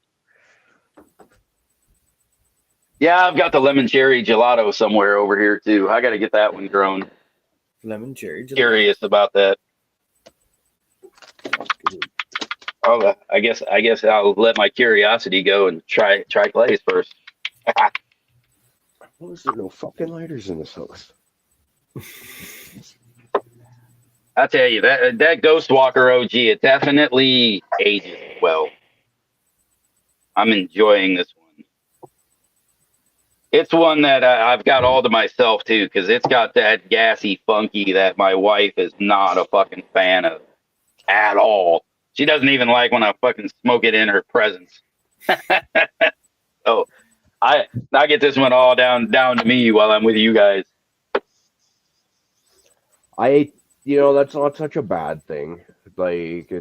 S1: Yeah, I've got the lemon cherry gelato somewhere over here too. I got to get that one grown.
S3: Lemon cherry gelato.
S1: Curious about that. Oh, I guess I'll let my curiosity go and try clays first.
S5: Why is there no fucking lighters in this house?
S1: I tell you that Ghost Walker OG, it definitely ages well. I'm enjoying this one. It's one that I've got all to myself too, because it's got that gassy funky that my wife is not a fucking fan of at all. She doesn't even like when I fucking smoke it in her presence. So I get this one all down to me while I'm with you guys.
S5: That's not such a bad thing. Like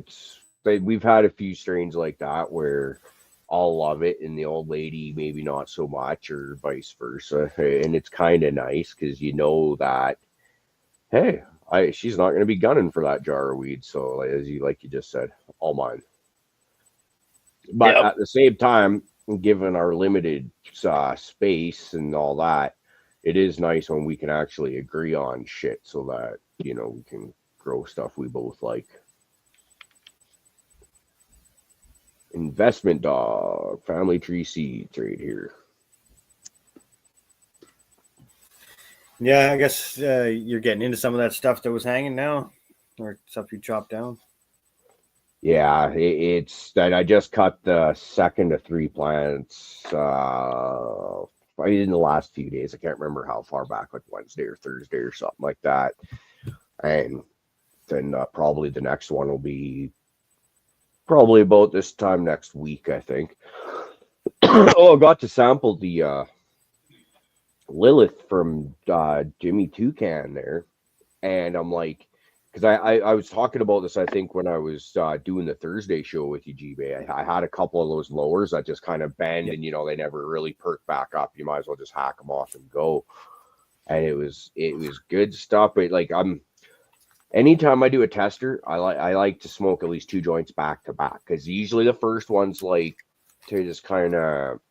S5: we've had a few strains like that where I'll love it and the old lady maybe not so much, or vice versa. And it's kind of nice because you know that, hey, she's not going to be gunning for that jar of weed. So as you just said, all mine. But
S1: Yep.
S5: at the same time, given our limited space and all that, it is nice when we can actually agree on shit so that, we can grow stuff we both like. Investment dog, family tree seeds right here.
S3: Yeah, I guess you're getting into some of that stuff that was hanging now, or stuff you chopped down.
S5: Yeah, it's that I just cut the second of 3 plants in the last few days. I can't remember how far back, like Wednesday or Thursday or something like that. And then probably the next one will be probably about this time next week, I think. I got to sample the Lilith from Jimmy Toucan there. And I'm like, because I was talking about this, I think, when I was doing the Thursday show with you, G-Bay. I had a couple of those lowers that just kind of bend, and, they never really perk back up. You might as well just hack them off and go. And it was good stuff. But, anytime I do a tester, I like to smoke at least 2 joints back to back, because usually the first one's to just kind of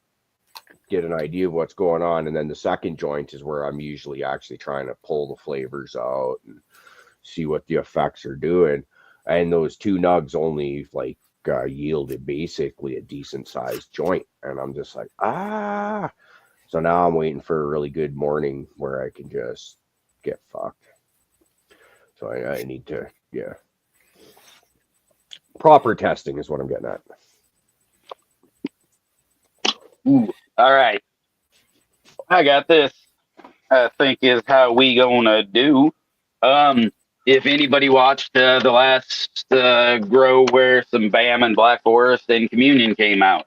S5: get an idea of what's going on, and then the second joint is where I'm usually actually trying to pull the flavors out and see what the effects are doing. And those 2 nugs only yielded basically a decent sized joint, and I'm just like, so now I'm waiting for a really good morning where I can just get fucked. So I need to, proper testing is what I'm getting at.
S1: Ooh, all right. I got this. I think is how we gonna do. If anybody watched the last grow where some BAM and Black Forest and Communion came out,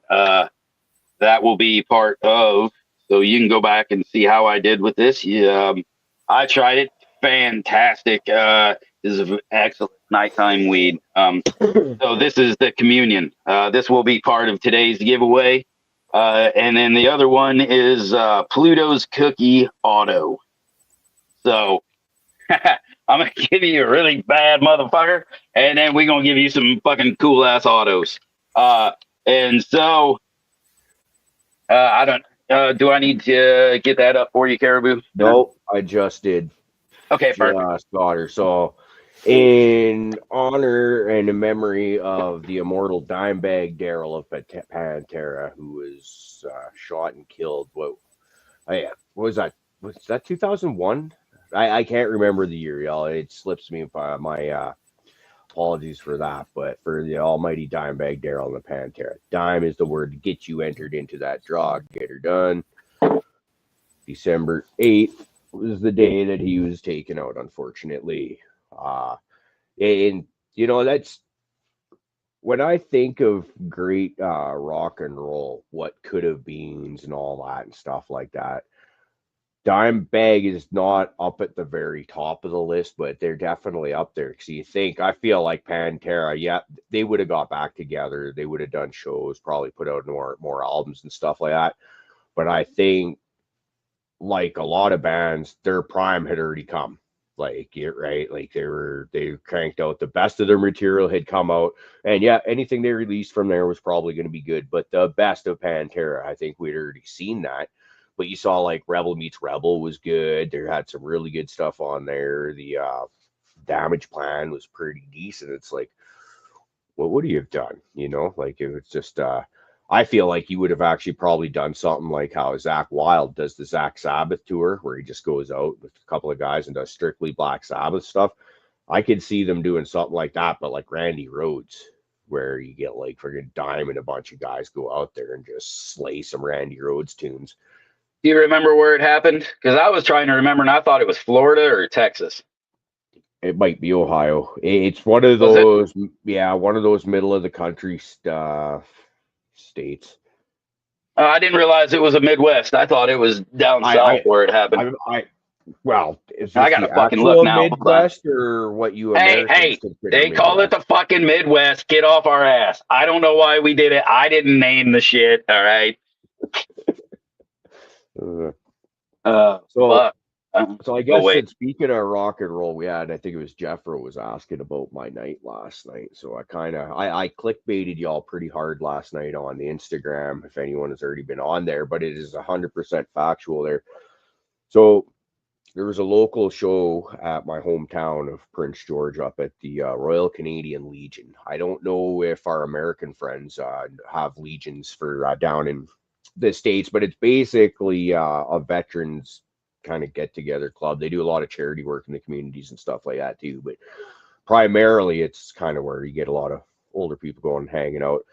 S1: that will be part of. So you can go back and see how I did with this. I tried it. Fantastic. This is an excellent nighttime weed. So this is the Communion. This will be part of today's giveaway. And then the other one is Pluto's Cookie Auto. So I'm going to give you a really bad motherfucker, and then we're going to give you some fucking cool ass autos. And so I don't, do I need to get that up for you, Caribou?
S5: No, I just did.
S1: Okay, perfect.
S5: Got her. So, in honor and in memory of the immortal DIMEBAG DARRELL of Pantera, who was shot and killed. What was that? Was that 2001? I can't remember the year, y'all. It slips me. My apologies for that. But for the almighty DIMEBAG DARRELL and the Pantera, dime is the word to get you entered into that draw. Get her done. December 8th. Was the day that he was taken out, unfortunately. And you know, that's when I think of great rock and roll, what could have beens and all that and stuff like that. Dimebag is not up at the very top of the list, but they're definitely up there. Because you think, I feel like Pantera, yeah, they would have got back together. They would have done shows, probably put out more albums and stuff like that. But I think, like a lot of bands, their prime had already come. Like, you're right, like they cranked out the best of their material had come out, and yeah, anything they released from there was probably going to be good. But the best of Pantera, I think we'd already seen that. But you saw like Rebel Meets Rebel was good. There had some really good stuff on there. The Damage Plan was pretty decent. It's like, what would you have done? You know, like it was just I feel like you would have actually probably done something like how Zach Wild does the Zach Sabbath tour, where he just goes out with a couple of guys and does strictly Black Sabbath stuff. I could see them doing something like that, but like Randy Rhoads, where you get like friggin' Dime and a bunch of guys go out there and just slay some Randy Rhoads tunes.
S1: Do you remember where it happened? Because I was trying to remember, and I thought it was Florida or Texas.
S5: It might be Ohio. It's one of
S1: Was it?
S5: those, yeah, one of those middle of the country states.
S1: I didn't realize it was a Midwest. I thought it was down south
S5: I
S1: where it happened.
S5: well, is
S1: I
S5: this
S1: gotta
S5: the
S1: fucking look
S5: actual
S1: now. Hold on.
S5: Midwest or what you
S1: Hey,
S5: Americans consider
S1: they call it
S5: Midwest?
S1: the fucking Midwest. Get off our ass. I don't know why we did it. I didn't name the shit. All right.
S5: So,
S1: Fuck.
S5: so I
S1: Oh
S5: guess
S1: wait.
S5: that speaking of rock and roll, I think it was Jeffro was asking about my night last night. So I clickbaited y'all pretty hard last night on the Instagram, if anyone has already been on there, but it is 100% factual there. So there was a local show at my hometown of Prince George up at the Royal Canadian Legion. I don't know if our American friends have legions for down in the States, but it's basically a veterans kind of get together club. They do a lot of charity work in the communities and stuff like that too, but primarily it's kind of where you get a lot of older people going and hanging out.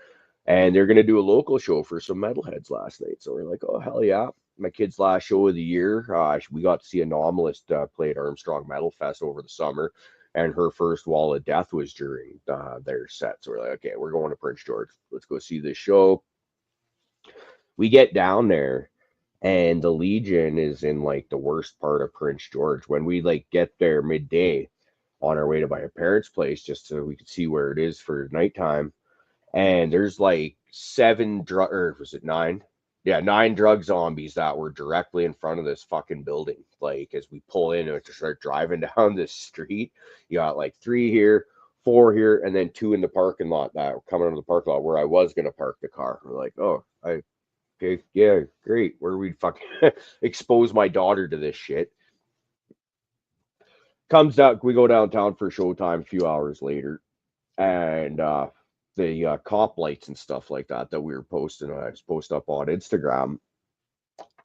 S5: And they're going to do a local show for some metalheads last night. So we're like, oh, hell yeah. My kid's last show of the year. We got to see Anomalist play at Armstrong Metal Fest over the summer. And her first Wall of Death was during their set. So we're like, okay, we're going to Prince George. Let's go see this show. We get down there, and the Legion is in like the worst part of Prince George. When we like get there midday on our way to my parents' place, just so we could see where it is for nighttime, and there's like or was it nine? Yeah, 9 drug zombies that were directly in front of this fucking building. Like as we pull in and start driving down this street, you got like 3 here, 4 here, and then 2 in the parking lot that were coming out of the parking lot where I was gonna park the car. We're like, oh, okay, yeah, great. Where we'd fucking expose my daughter to this shit. Comes out, we go downtown for showtime a few hours later, and the cop lights and stuff like that we were posting, I just post up on Instagram,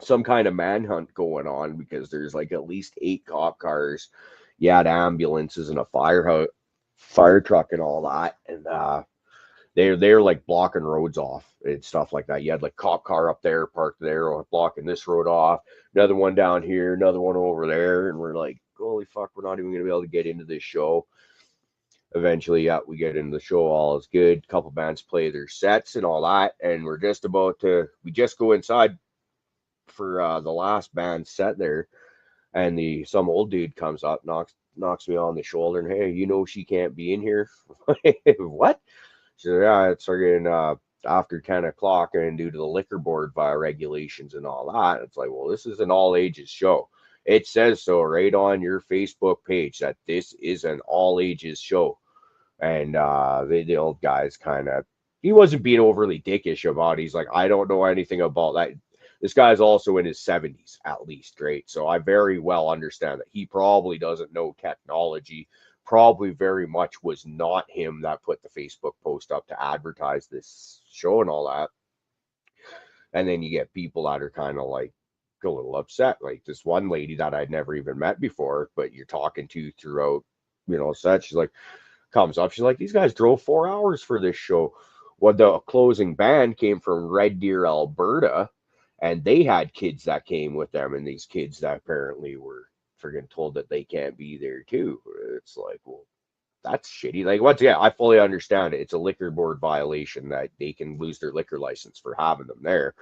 S5: some kind of manhunt going on because there's like at least 8 cop cars, you had ambulances and a fire truck and all that, and they're like blocking roads off and stuff like that. You had like cop car up there parked there or blocking this road off, another one down here, another one over there, and we're like, holy fuck, we're not even gonna be able to get into this show. Eventually, yeah, we get into the show, all is good. A couple bands play their sets and all that, and we just go inside for the last band set there, and some old dude comes up, knocks me on the shoulder, and hey, you know she can't be in here. What? She said, yeah, it's again after 10 o'clock, and due to the liquor board regulations and all that. It's like, well, this is an all ages show. It says so right on your Facebook page that this is an all ages show. And the old guy's he wasn't being overly dickish about it. He's like, I don't know anything about that. This guy's also in his 70s at least, right? So I very well understand that he probably doesn't know technology. Probably very much was not him that put the Facebook post up to advertise this show and all that. And then you get people that are kind of like a little upset. Like this one lady that I'd never even met before, but you're talking to throughout, set. She's like, comes up. She's like, these guys drove 4 hours for this show. Well, the closing band came from Red Deer, Alberta, and they had kids that came with them, and these kids that apparently were friggin' told that they can't be there too. It's like, well, that's shitty. Like, once again, I fully understand it. It's a liquor board violation that they can lose their liquor license for having them there.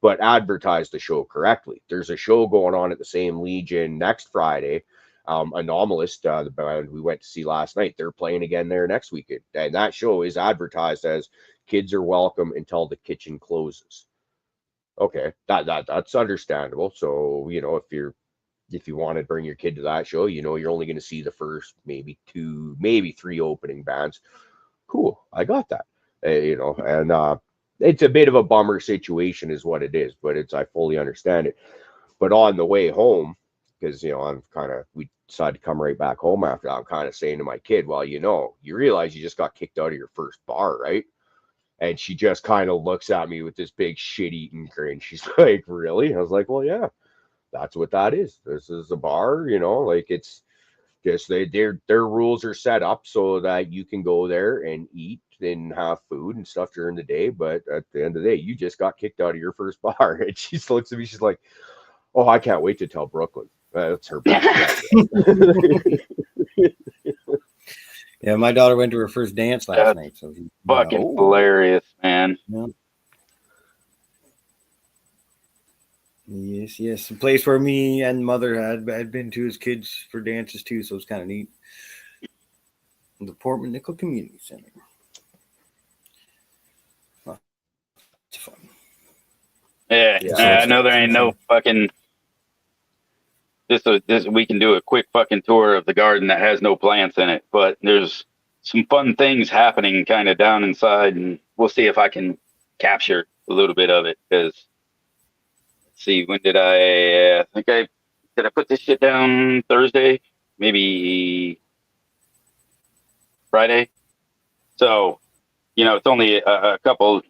S5: But advertise the show correctly. There's a show going on at the same Legion next Friday. Anomalist, the band we went to see last night, they're playing again there next weekend. And that show is advertised as kids are welcome until the kitchen closes. Okay, that's understandable. So, if you want to bring your kid to that show, you're only going to see the first maybe 2, maybe 3 opening bands. Cool, I got that. And it's a bit of a bummer situation is what it is, but I fully understand it. But on the way home, because we decided to come right back home after that, I'm kind of saying to my kid, well, you realize you just got kicked out of your first bar, right? And she just kind of looks at me with this big shit-eating grin. She's like, really? I was like, well, yeah, that's what that is. This is a bar, like, it's just their rules are set up so that you can go there and eat and have food and stuff during the day. But at the end of the day, you just got kicked out of your first bar. And she looks at me, she's like, oh, I can't wait to tell Brooklyn. That's her best.
S3: Yeah, my daughter went to her first dance last night. So
S1: fucking hilarious, man.
S3: Yeah. Yes. A place where me and mother had been to as kids for dances too, so it's kind of neat. The Portman Nickel Community Center. Oh, it's fun.
S1: Yeah, I know there ain't no fucking. This we can do a quick fucking tour of the garden that has no plants in it, but there's some fun things happening kind of down inside, and we'll see if I can capture a little bit of it. Because see, when did I think did I put this shit down Thursday? Maybe Friday. So, it's only a couple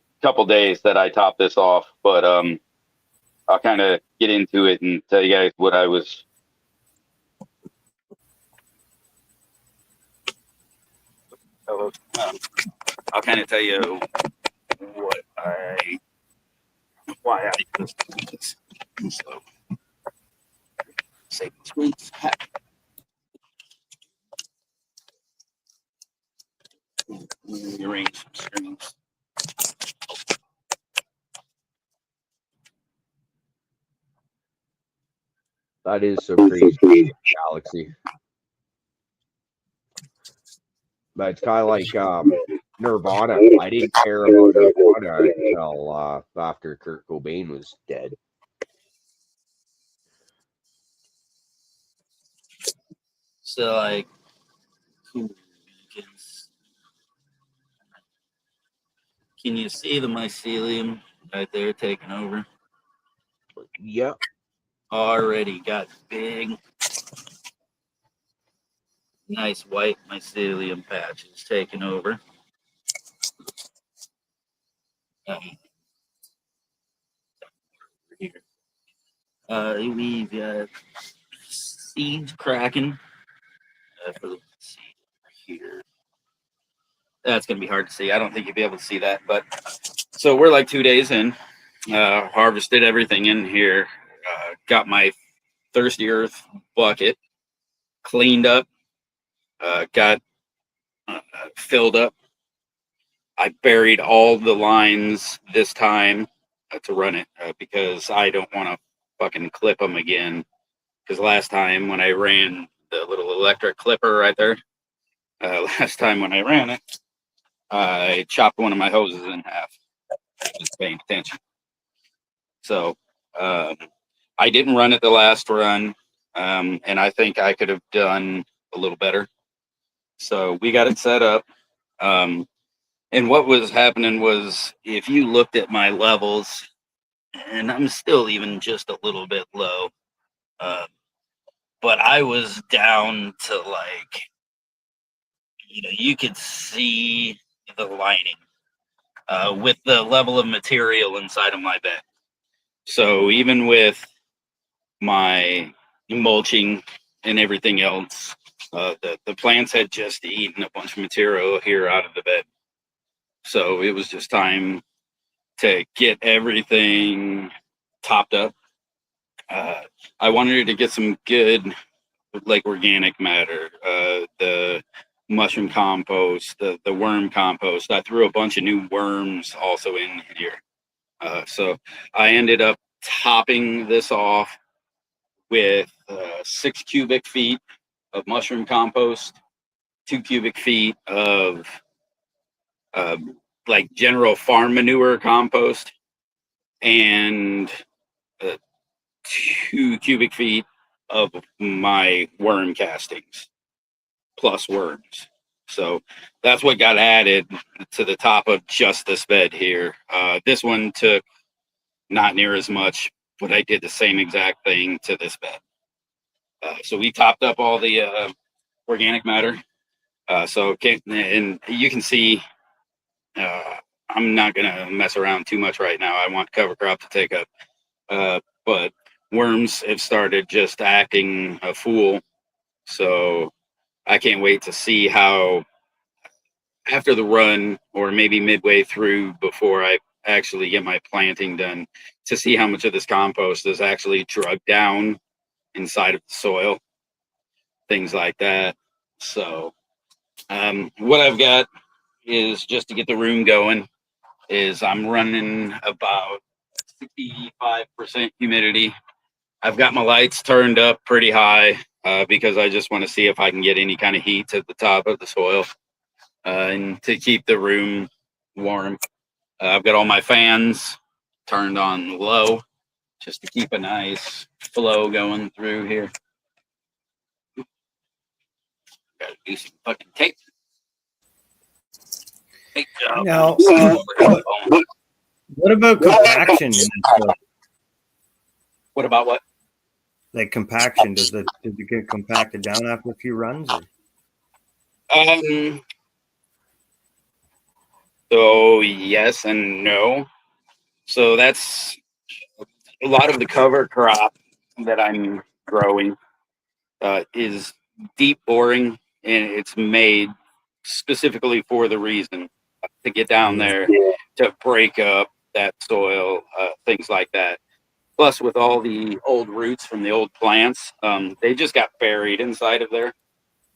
S1: days that I top this off, but I'll kind of get into it and tell you guys what I was. I'll kind of tell you why I just this. So, save the screens. Rearrange some screens.
S5: That is so crazy, Galaxy. But it's kind of like Nirvana. I didn't care about Nirvana until after Kurt Cobain was dead.
S1: So, like, can you see the mycelium right there taking over?
S5: Yep.
S1: Already got big, nice white mycelium patches taking over. Here. We've got seeds cracking for the seed here. That's going to be hard to see. I don't think you'll be able to see that. But so we're like 2 days in. Harvested everything in here. Got my Thirsty Earth bucket cleaned up. Got filled up. I buried all the lines this time to run it because I don't want to fucking clip them again. Because last time when I ran the little electric clipper right there, last time when I ran it, I chopped one of my hoses in half. I was paying attention. So I didn't run it the last run, and I think I could have done a little better. So we got it set up. And what was happening was if you looked at my levels, and I'm still even just a little bit low, but I was down to like, you could see the lining with the level of material inside of my bed. So even with my mulching and everything else, the plants had just eaten a bunch of material here out of the bed. So it was just time to get everything topped up. I wanted to get some good, like, organic matter. The mushroom compost, the worm compost. I threw a bunch of new worms also in here. So I ended up topping this off with 6 cubic feet of mushroom compost, 2 cubic feet of like general farm manure compost, and 2 cubic feet of my worm castings plus worms. So that's what got added to the top of just this bed here. This one took not near as much, but I did the same exact thing to this bed. So we topped up all the organic matter. And you can see, I'm not going to mess around too much right now. I want cover crop to take up. But worms have started just acting a fool. So I can't wait to see how, after the run, or maybe midway through before I actually get my planting done, to see how much of this compost is actually drugged down inside of the soil, things like that. So what I've got is, just to get the room going, is I'm running about 65% humidity. I've got my lights turned up pretty high because I just want to see if I can get any kind of heat to the top of the soil and to keep the room warm. I've got all my fans turned on low just to keep a nice flow going through here. Gotta do some fucking tape. Tape job.
S3: Now, what about compaction in this soil?
S1: What about what?
S3: Like compaction, does it get compacted down after a few runs? Or?
S1: So yes and no. So that's a lot of the cover crop that I'm growing is deep boring, and it's made specifically for the reason to get down there to break up that soil, things like that. Plus, with all the old roots from the old plants, they just got buried inside of there.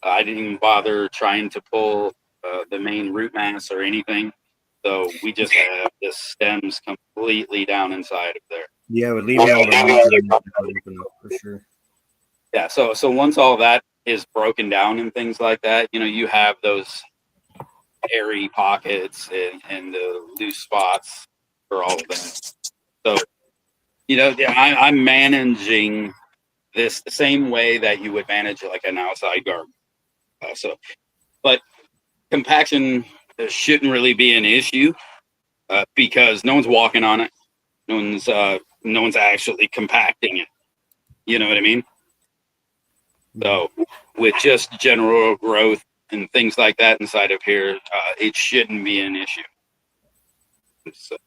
S1: I didn't even bother trying to pull the main root mass or anything. So we just have the stems completely down inside of there.
S3: Yeah, with leaving all the roots for sure.
S1: Yeah, so once all that is broken down and things like that, you have those airy pockets and the loose spots for all of that. So, I'm managing this the same way that you would manage like an outside garden. But compaction shouldn't really be an issue because no one's walking on it. No one's actually compacting it. You know what I mean? So with just general growth and things like that inside of here, it shouldn't be an issue. So,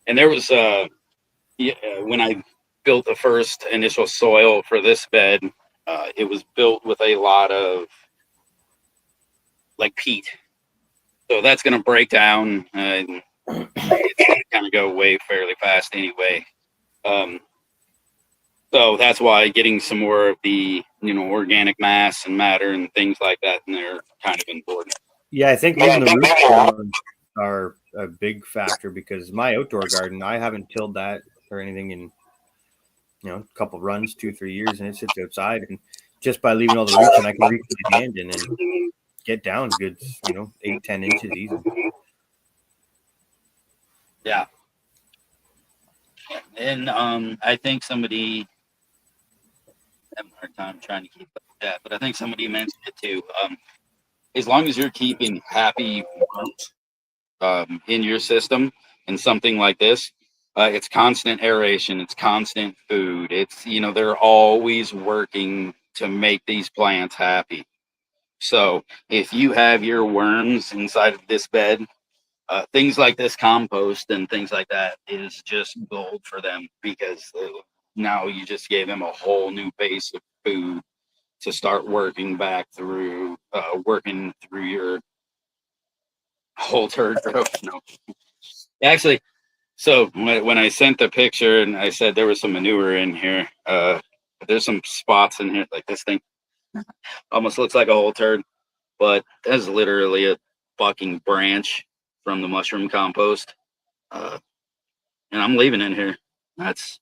S1: and there was when I built the first initial soil for this bed, it was built with a lot of like peat. So that's going to break down and it's going to kind of go away fairly fast anyway. So that's why getting some more of the, organic mass and matter and things like that in there kind of important.
S3: Yeah, I think even the roots are a big factor because my outdoor garden, I haven't tilled that or anything in, a couple runs, 2-3 years, and it sits outside. And just by leaving all the roots, and I can reach my hand in and get down good, 8-10 inches easy.
S1: Yeah. And I think somebody, having a hard time trying to keep up with that, but I think somebody mentioned it too. As long as you're keeping happy worms in your system and something like this, it's constant aeration, it's constant food. It's, they're always working to make these plants happy. So if you have your worms inside of this bed, things like this compost and things like that is just gold for them because now you just gave them a whole new base of food to start working back through, working through your whole turd growth. No, actually, so when I sent the picture and I said there was some manure in here, there's some spots in here like this thing almost looks like a whole turd. but that's literally a fucking branch from the mushroom compost. And I'm leaving it here. That's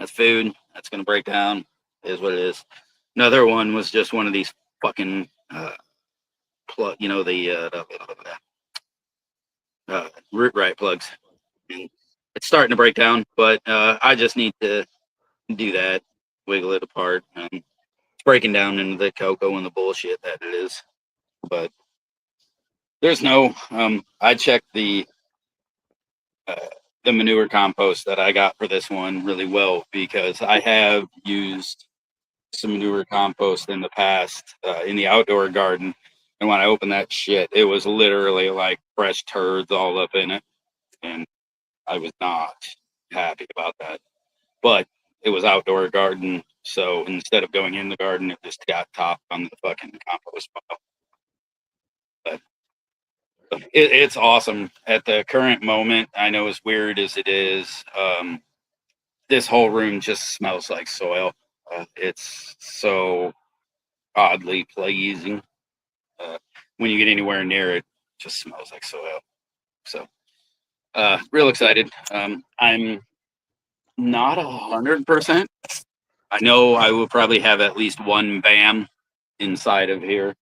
S1: food. That's gonna break down. It is what it is. Another one was just one of these fucking root right plugs. And it's starting to break down, but I just need to do that, wiggle it apart. It's breaking down into the cocoa and the bullshit that it is. But there's no. I checked the manure compost that I got for this one really well, because I have used some manure compost in the past in the outdoor garden, and when I opened that shit, it was literally like fresh turds all up in it, and I was not happy about that. But it was outdoor garden, so instead of going in the garden, it just got topped on the fucking compost pile. But it's awesome at the current moment. I know, as weird as it is, this whole room just smells like soil. It's so oddly pleasing. When you get anywhere near it, it just smells like soil. So, real excited. I'm not 100%. I know I will probably have at least one BAM inside of here.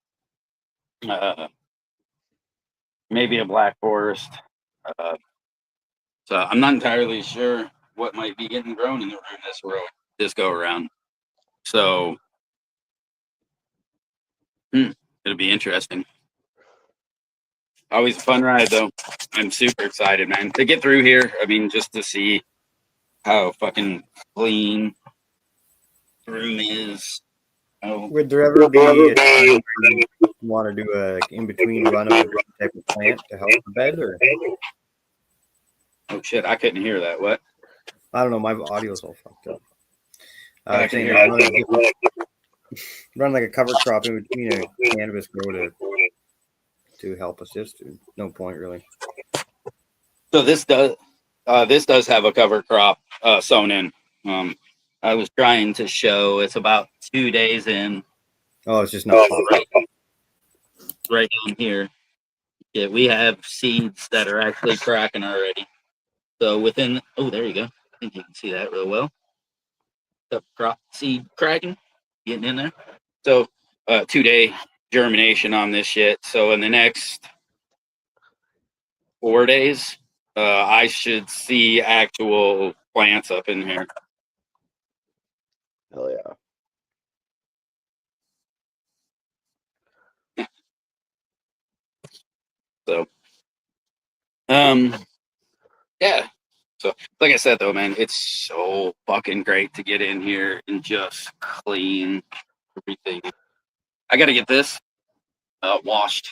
S1: Maybe a Black Forest. So I'm not entirely sure what might be getting grown in the room this go around. So it'll be interesting. Always a fun ride, though. I'm super excited, man, to get through here. I mean, just to see how fucking clean the room is. Oh,
S3: Would there ever be a time where you want to do a in-between run of a different type of plant to help the bed? Or
S1: oh shit, I couldn't hear that. What?
S3: I don't know, my audio's all fucked up.
S1: I can hear
S3: run like a cover crop in between a cannabis grow to help assist. No point, really.
S1: So this does have a cover crop sewn in. I was trying to show it's about 2 days in.
S3: Oh, it's just not
S1: right down here. Yeah, we have seeds that are actually cracking already. So within, oh, there you go. I think you can see that real well. The crop seed cracking, getting in there. So 2-day germination on this shit. So in the next 4 days, I should see actual plants up in here.
S5: Hell yeah.
S1: So, yeah. So, like I said, though, man, it's so fucking great to get in here and just clean everything. I got to get this washed.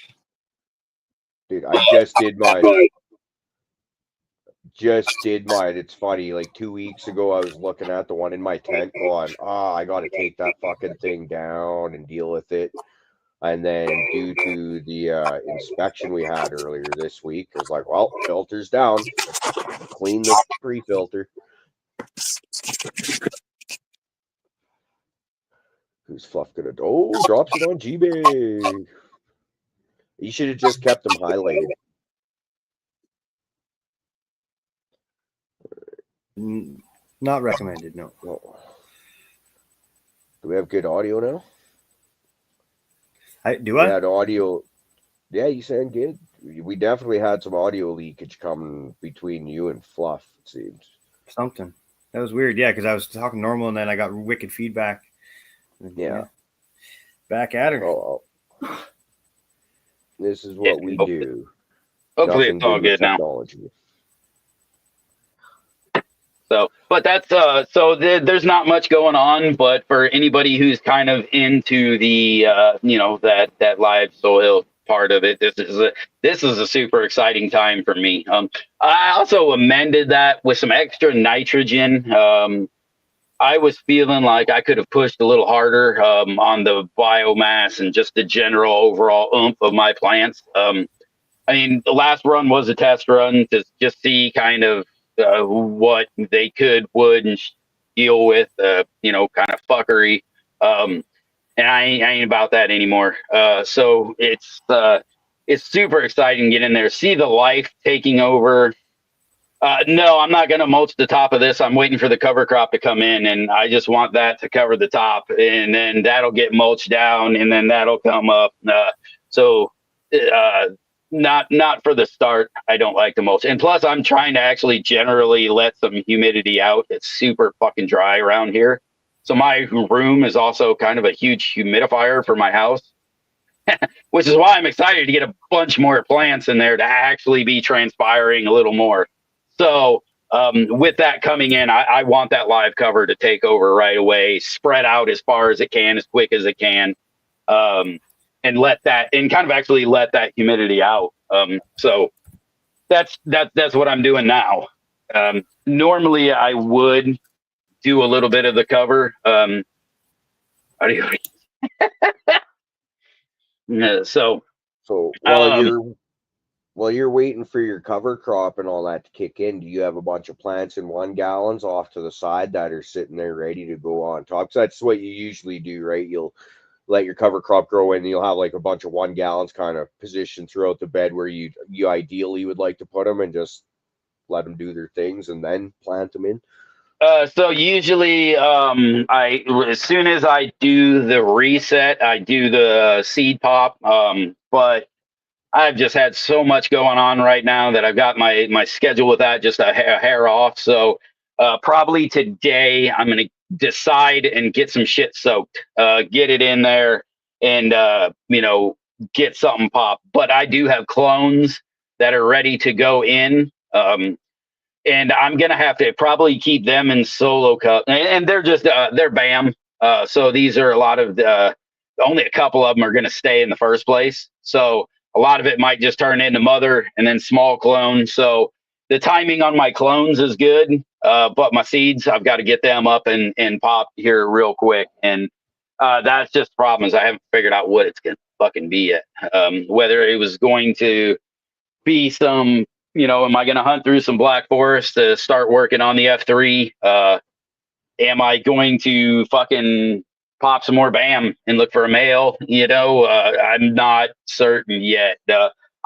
S5: Dude, I just did mine. It's funny, like 2 weeks ago I was looking at the one in my tent going, I gotta take that fucking thing down and deal with it. And then due to the inspection we had earlier this week, I was like, well, filter's down. Clean the pre-filter. Who's Fluff gonna do? Oh, drops it on G-Bag. You should have just kept them highlighted.
S3: Not recommended. No.
S5: Do we have good audio now?
S3: We
S5: had audio. Yeah, you sound good. We definitely had some audio leakage coming between you and Fluff, it seems.
S3: Something. That was weird. Yeah, because I was talking normal and then I got wicked feedback.
S5: Yeah.
S3: Back at her.
S5: Oh, this is what we do.
S1: Hopefully it's all good now. So, but that's there's not much going on, but for anybody who's kind of into the that live soil part of it, this is a super exciting time for me. I also amended that with some extra nitrogen. I was feeling like I could have pushed a little harder on the biomass and just the general overall oomph of my plants. I mean, the last run was a test run to just see kind of what they would and deal with, kind of fuckery. And and I ain't about that anymore. So it's super exciting to get in there, see the life taking over. No, I'm not going to mulch the top of this. I'm waiting for the cover crop to come in, and I just want that to cover the top, and then that'll get mulched down, and then that'll come up. So, uh, not for the start. I don't like to mulch, and plus, I'm trying to actually generally let some humidity out. It's super fucking dry around here, so my room is also kind of a huge humidifier for my house, which is why I'm excited to get a bunch more plants in there to actually be transpiring a little more. So with that coming in, I want that live cover to take over right away, spread out as far as it can, as quick as it can, and let that, and kind of actually let that humidity out. So that's what I'm doing now. Normally I would do a little bit of the cover. How do you, so
S5: So while you're waiting for your cover crop and all that to kick in, do you have a bunch of plants in 1 gallons off to the side that are sitting there ready to go on top? Because that's what you usually do, right? You'll let your cover crop grow in, and you'll have like a bunch of 1 gallons kind of positioned throughout the bed where you ideally would like to put them, and just let them do their things and then plant them in.
S1: So usually, as soon as I do the reset, I do the seed pop. But I've just had so much going on right now that I've got my schedule with that just a hair off. So probably today I'm gonna decide and get some shit soaked, get it in there, and get something popped. But I do have clones that are ready to go in. And I'm gonna have to probably keep them in solo cup, and they're just they're BAM. So these are a lot of only a couple of them are gonna stay in the first place. So a lot of it might just turn into mother and then small clone. So the timing on my clones is good, but my seeds I've got to get them up and pop here real quick, and that's just the problem is I haven't figured out what it's gonna fucking be yet. Whether it was going to be some, am I going to hunt through some black forest to start working on the F3? Am I going to fucking pop some more BAM and look for a male? I'm not certain yet.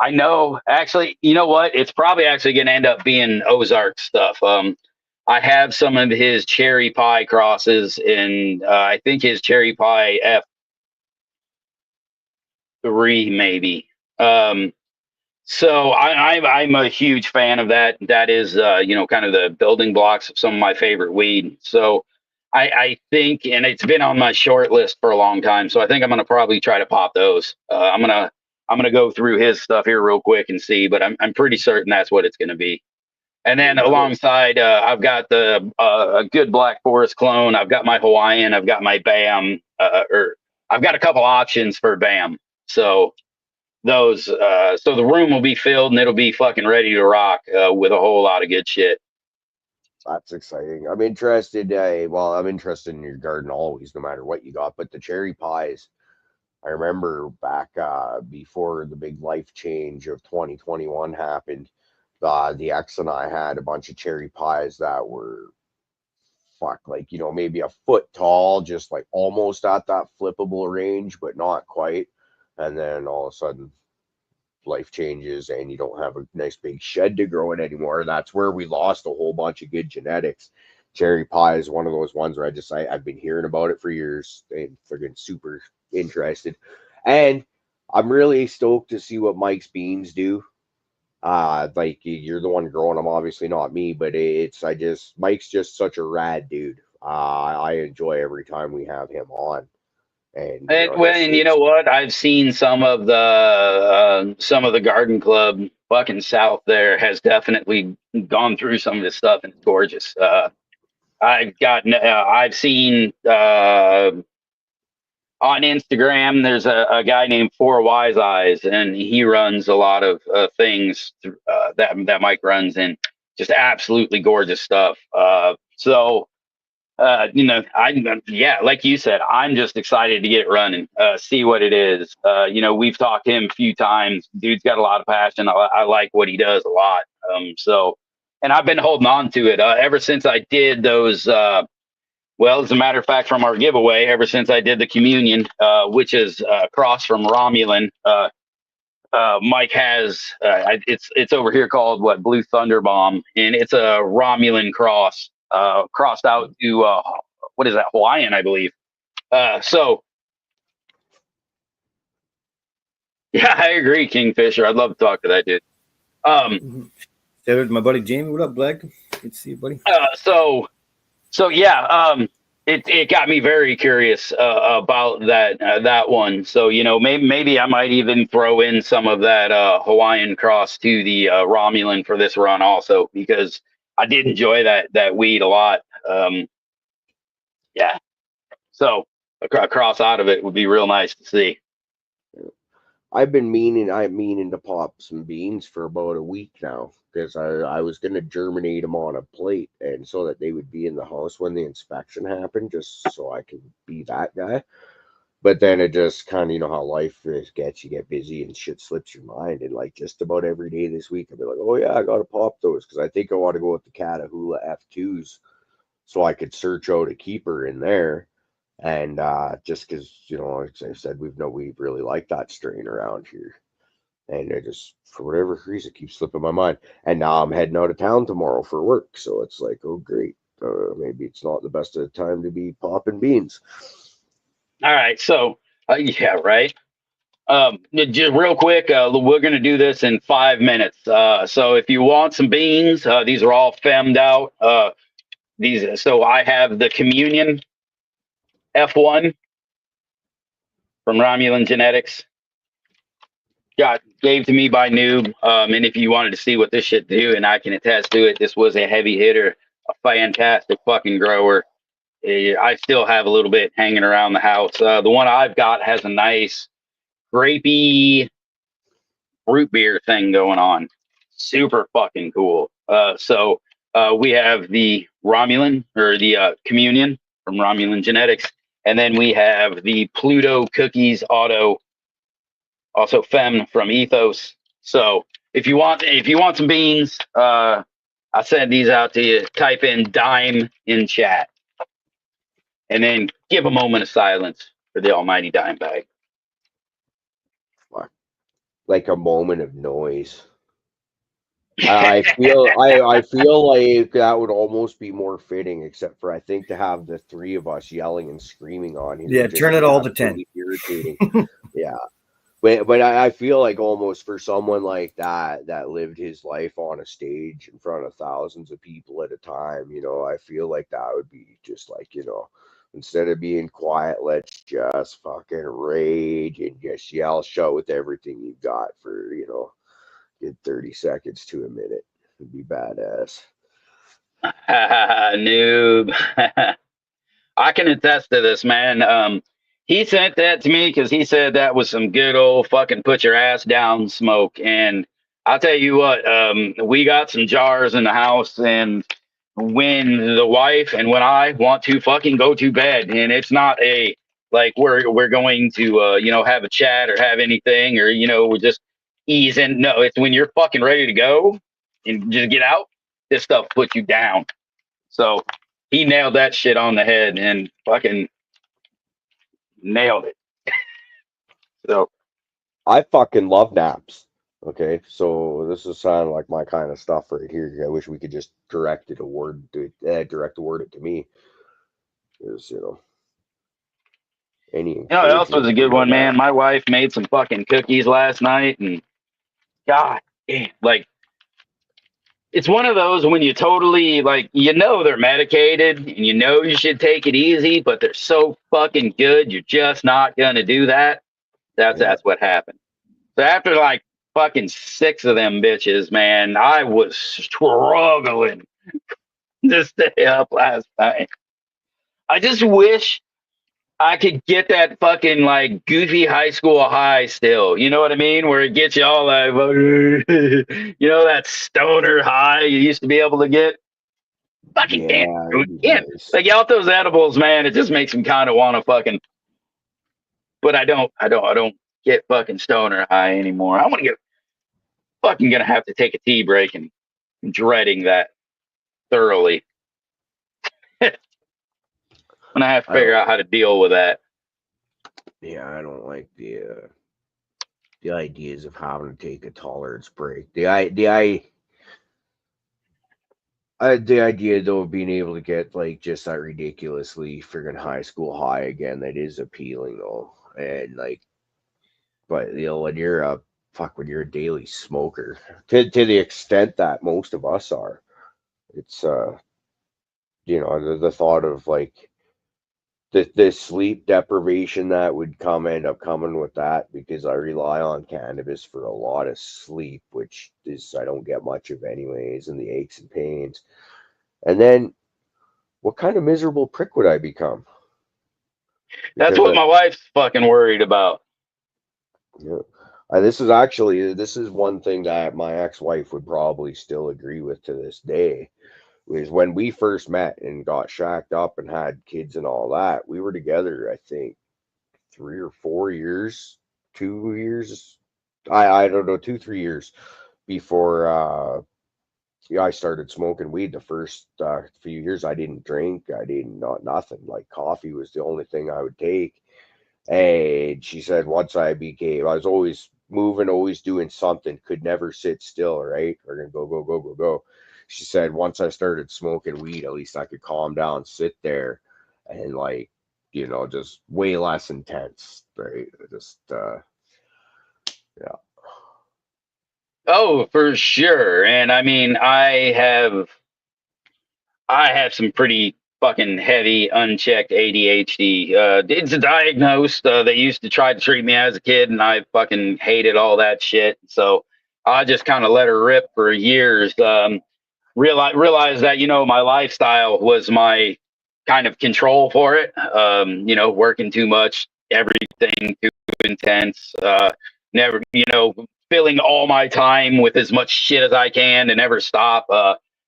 S1: I know, actually, you know what? It's probably actually going to end up being Ozark stuff. I have some of his cherry pie crosses, and I think his cherry pie F3 maybe. So I'm a huge fan of that. That is, kind of the building blocks of some of my favorite weed. So I think, and it's been on my short list for a long time. So I think I'm gonna probably try to pop those. I'm gonna go through his stuff here real quick and see, but I'm pretty certain that's what it's gonna be. And then alongside, I've got the a good Black Forest clone. I've got my Hawaiian. I've got my BAM. Or I've got a couple options for BAM. So those so the room will be filled and it'll be fucking ready to rock with a whole lot of good shit.
S5: That's exciting. I'm interested. I'm interested in your garden always, no matter what you got. But the cherry pies, I remember back before the big life change of 2021 happened. The ex and I had a bunch of cherry pies that were maybe a foot tall, just like almost at that flippable range, but not quite. And then all of a sudden, life changes and you don't have a nice big shed to grow it anymore. That's where we lost a whole bunch of good genetics. Cherry pie is one of those ones where I've been hearing about it for years and freaking super interested. And I'm really stoked to see what Mike's beans do. You're the one growing them, obviously not me, but Mike's just such a rad dude. I enjoy every time we have him on. And
S1: you know what? I've seen some of the garden club fucking south there has definitely gone through some of this stuff, and it's gorgeous. I've seen on Instagram, there's a guy named Four Wise Eyes, and he runs a lot of things that Mike runs, and just absolutely gorgeous stuff. Like you said, I'm just excited to get it running, see what it is. We've talked to him a few times. Dude's got a lot of passion. I like what he does a lot. And I've been holding on to it ever since I did those Well, as a matter of fact, from our giveaway, ever since I did the communion, which is across from Romulan, Mike has it's over here called what, Blue Thunder Bomb, and it's a Romulan cross, crossed out to what is that, Hawaiian, I believe. So yeah, I agree, Kingfisher. I'd love to talk to that dude.
S3: There's my buddy Jamie. What up, Black? Good to see you, buddy.
S1: So yeah, it got me very curious about that one. So maybe I might even throw in some of that Hawaiian cross to the Romulan for this run also, because I did enjoy that weed a lot. Yeah, so a cross out of it would be real nice to see.
S5: I'm meaning to pop some beans for about a week now, because I was going to germinate them on a plate, and so that they would be in the house when the inspection happened, just so I could be that guy. But then it just kind of, how life gets, you get busy and shit slips your mind. And like just about every day this week, I'll be like, oh yeah, I got to pop those, because I think I want to go with the Catahoula F2s so I could search out a keeper in there. And just because, like I said, we really like that strain around here. And it just, for whatever reason, keeps slipping my mind. And now I'm heading out of town tomorrow for work. So it's like, oh, great. Maybe it's not the best of time to be popping beans.
S1: All right. So, yeah, right. Just real quick, we're going to do this in 5 minutes. So if you want some beans, these are all femmed out. So I have the Communion F1 from Romulan Genetics. Gave to me by Noob. And if you wanted to see what this shit do, and I can attest to it, this was a heavy hitter, a fantastic fucking grower. I still have a little bit hanging around the house. The one I've got has a nice grapey root beer thing going on. Super fucking cool. So we have the Romulan, or the Communion from Romulan Genetics, and then we have the Pluto Cookies Auto, also Fem from Ethos. So if you want some beans, I send these out to you. Type in Dime in chat, and then give a moment of silence for the almighty Dimebag.
S5: Like a moment of noise. I feel like that would almost be more fitting, except for I think to have the three of us yelling and screaming on here.
S3: Yeah, turn it all to 10.
S5: Irritating. Yeah. But I feel like almost for someone like that lived his life on a stage in front of thousands of people at a time, I feel like that would be just like, instead of being quiet, let's just fucking rage and just yell, shout with everything you've got for, get 30 seconds to a minute. It'd be badass.
S1: Noob. I can attest to this, man. He sent that to me because he said that was some good old fucking put your ass down smoke. And I'll tell you what, we got some jars in the house, and when the wife and when I want to fucking go to bed, and it's not a like we're going to have a chat or have anything, or we're just ease in. No, it's when you're fucking ready to go and just get out, this stuff puts you down. So he nailed that shit on the head and fucking nailed it. So
S5: I fucking love naps. Okay, so this is sounding like my kind of stuff right here. I wish we could just direct it to me. Is any.
S1: else was a good one, man. My wife made some fucking cookies last night, and god damn, like it's one of those when you totally like they're medicated and you should take it easy, but they're so fucking good you're just not gonna do that. That's what happened. So after like fucking 6 of them bitches, man, I was struggling to stay up last night. I just wish I could get that fucking like goofy high school high still. You know what I mean? Where it gets you all like, that stoner high you used to be able to get. Fucking damn. Nice. Like out those edibles, man, it just makes them kind of want to fucking. But I don't get fucking stoner high anymore. I want to get fucking gonna have to take a tea break, and dreading that thoroughly. gonna have to
S5: I don't,
S1: figure out how to deal with that.
S5: yeah, I don't like the ideas of having to take a tolerance break. The idea though of being able to get like just that ridiculously friggin' high school high again, that is appealing though. And like, but when you're a daily smoker, to the extent that most of us are, it's the thought of like the sleep deprivation that would end up coming with that, because I rely on cannabis for a lot of sleep, which is I don't get much of anyways, and the aches and pains. And then what kind of miserable prick would I become?
S1: That's
S5: Because
S1: what my wife's fucking worried about.
S5: yeah, this is one thing that my ex-wife would probably still agree with to this day. Was when we first met and got shacked up and had kids and all that. We were together, I think, 3 or 4 years, 2 years. I don't know, 2 3 years before I started smoking weed. The first few years, I didn't drink. I didn't not nothing. Like coffee was the only thing I would take. And she said once I was always moving, always doing something, could never sit still, right? We're going to go, go, go, go, go. She said once I started smoking weed, at least I could calm down, sit there, and like, just way less intense, right? Just, yeah.
S1: Oh, for sure. And I mean, I have some pretty fucking heavy unchecked ADHD. It's diagnosed. They used to try to treat me as a kid, and I fucking hated all that shit. So I just kind of let her rip for years. Realized that my lifestyle was my kind of control for it. Working too much, everything too intense. Never, filling all my time with as much shit as I can to never stop.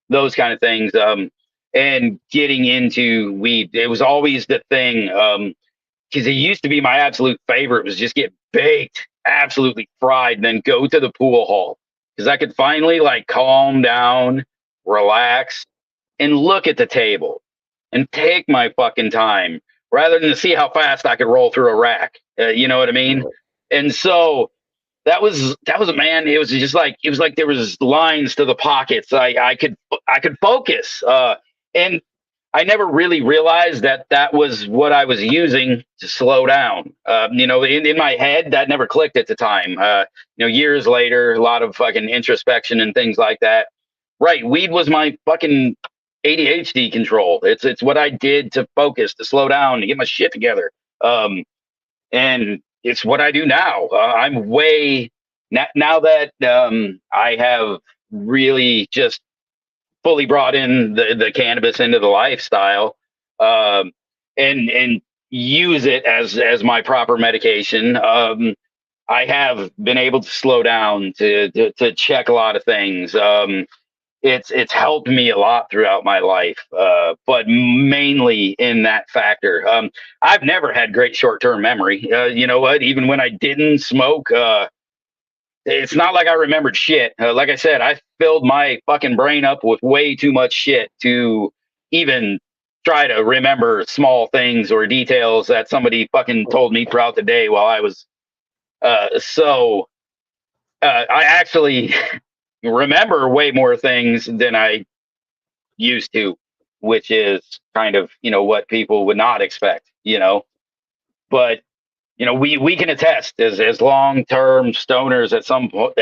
S1: Those kind of things. And getting into weed, it was always the thing. Because it used to be my absolute favorite was just get baked, absolutely fried, and then go to the pool hall because I could finally like calm down, relax, and look at the table and take my fucking time rather than to see how fast I could roll through a rack. You know what I mean? And so that was a man. It was like there was lines to the pockets. I could focus. And I never really realized that was what I was using to slow down. In my head, that never clicked at the time. Years later, a lot of fucking introspection and things like that. Right, weed was my fucking ADHD control. It's what I did to focus, to slow down, to get my shit together. And it's what I do now. I'm way now that I have really just fully brought in the cannabis into the lifestyle, and use it as my proper medication. I have been able to slow down to check a lot of things. It's helped me a lot throughout my life, but mainly in that factor. I've never had great short-term memory. You know what? Even when I didn't smoke, it's not like I remembered shit. Like I said, I filled my fucking brain up with way too much shit to even try to remember small things or details that somebody fucking told me throughout the day while I was. I actually remember way more things than I used to, which is kind of what people would not expect. But we can attest as long-term stoners at some point,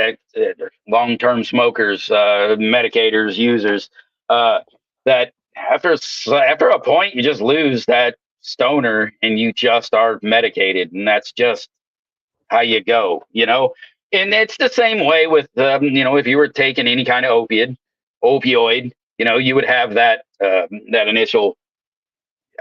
S1: long-term smokers, medicators, users, that after a point you just lose that stoner and you just are medicated, and that's just how you go. And it's the same way with if you were taking any kind of opioid, you would have that initial.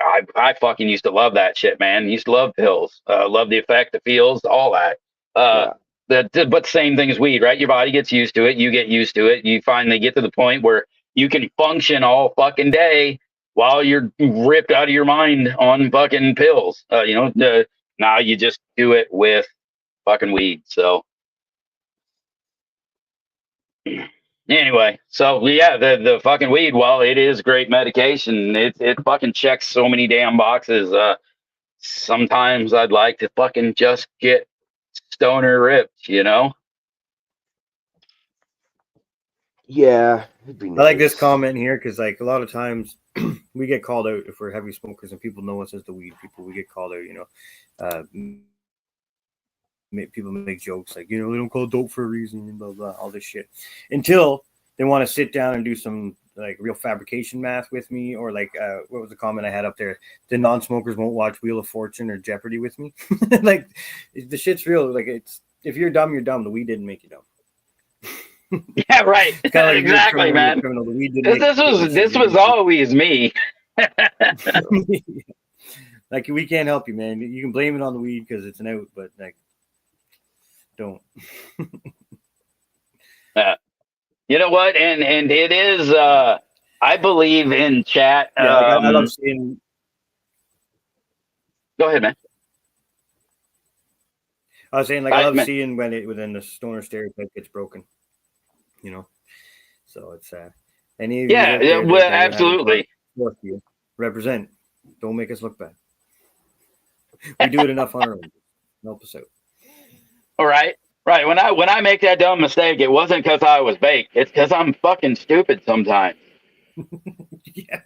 S1: I fucking used to love that shit, man. Used to love pills. Love the effect, the feels, all that. Uh,
S5: Yeah.
S1: but same thing as weed, right? Your body gets used to it. You get used to it. You finally get to the point where you can function all fucking day while you're ripped out of your mind on fucking pills. Now you just do it with fucking weed. So Anyway, so yeah, the fucking weed, while it is great medication, it fucking checks so many damn boxes. Sometimes I'd like to fucking just get stoner ripped, you know?
S5: Yeah, it'd be
S3: I like this
S5: nice.
S3: comment here because, like, a lot of times we get called out if we're heavy smokers and people know us as the weed people. We get called out, you know. People make jokes like, you know, they don't call dope for a reason, and blah, blah, all this shit. Until they want to sit down and do some, like, real fabrication math with me, or like, what was the comment I had up there? The non-smokers won't watch Wheel of Fortune or Jeopardy with me. Like, the shit's real. Like, it's, if you're dumb, you're dumb. The weed didn't make you dumb.
S1: Yeah, right.
S3: It's kind of like
S1: Exactly, man.
S3: The weed didn't
S1: This was always me.
S3: Like, we can't help you, man. You can blame it on the weed because it's an out, but like, don't.
S1: You know what? And it is. I believe in chat.
S3: Yeah, like, I love seeing.
S1: Go ahead, man.
S3: I was saying, like, I love seeing when the stoner stereotype gets broken. You know, so it's any of you out there
S1: well, absolutely.
S3: Represent. Don't make us look bad. We do it enough on our own. Help us out.
S1: All right. Right. When I make that dumb mistake, it wasn't because I was baked. It's because I'm fucking stupid sometimes.
S3: Yeah.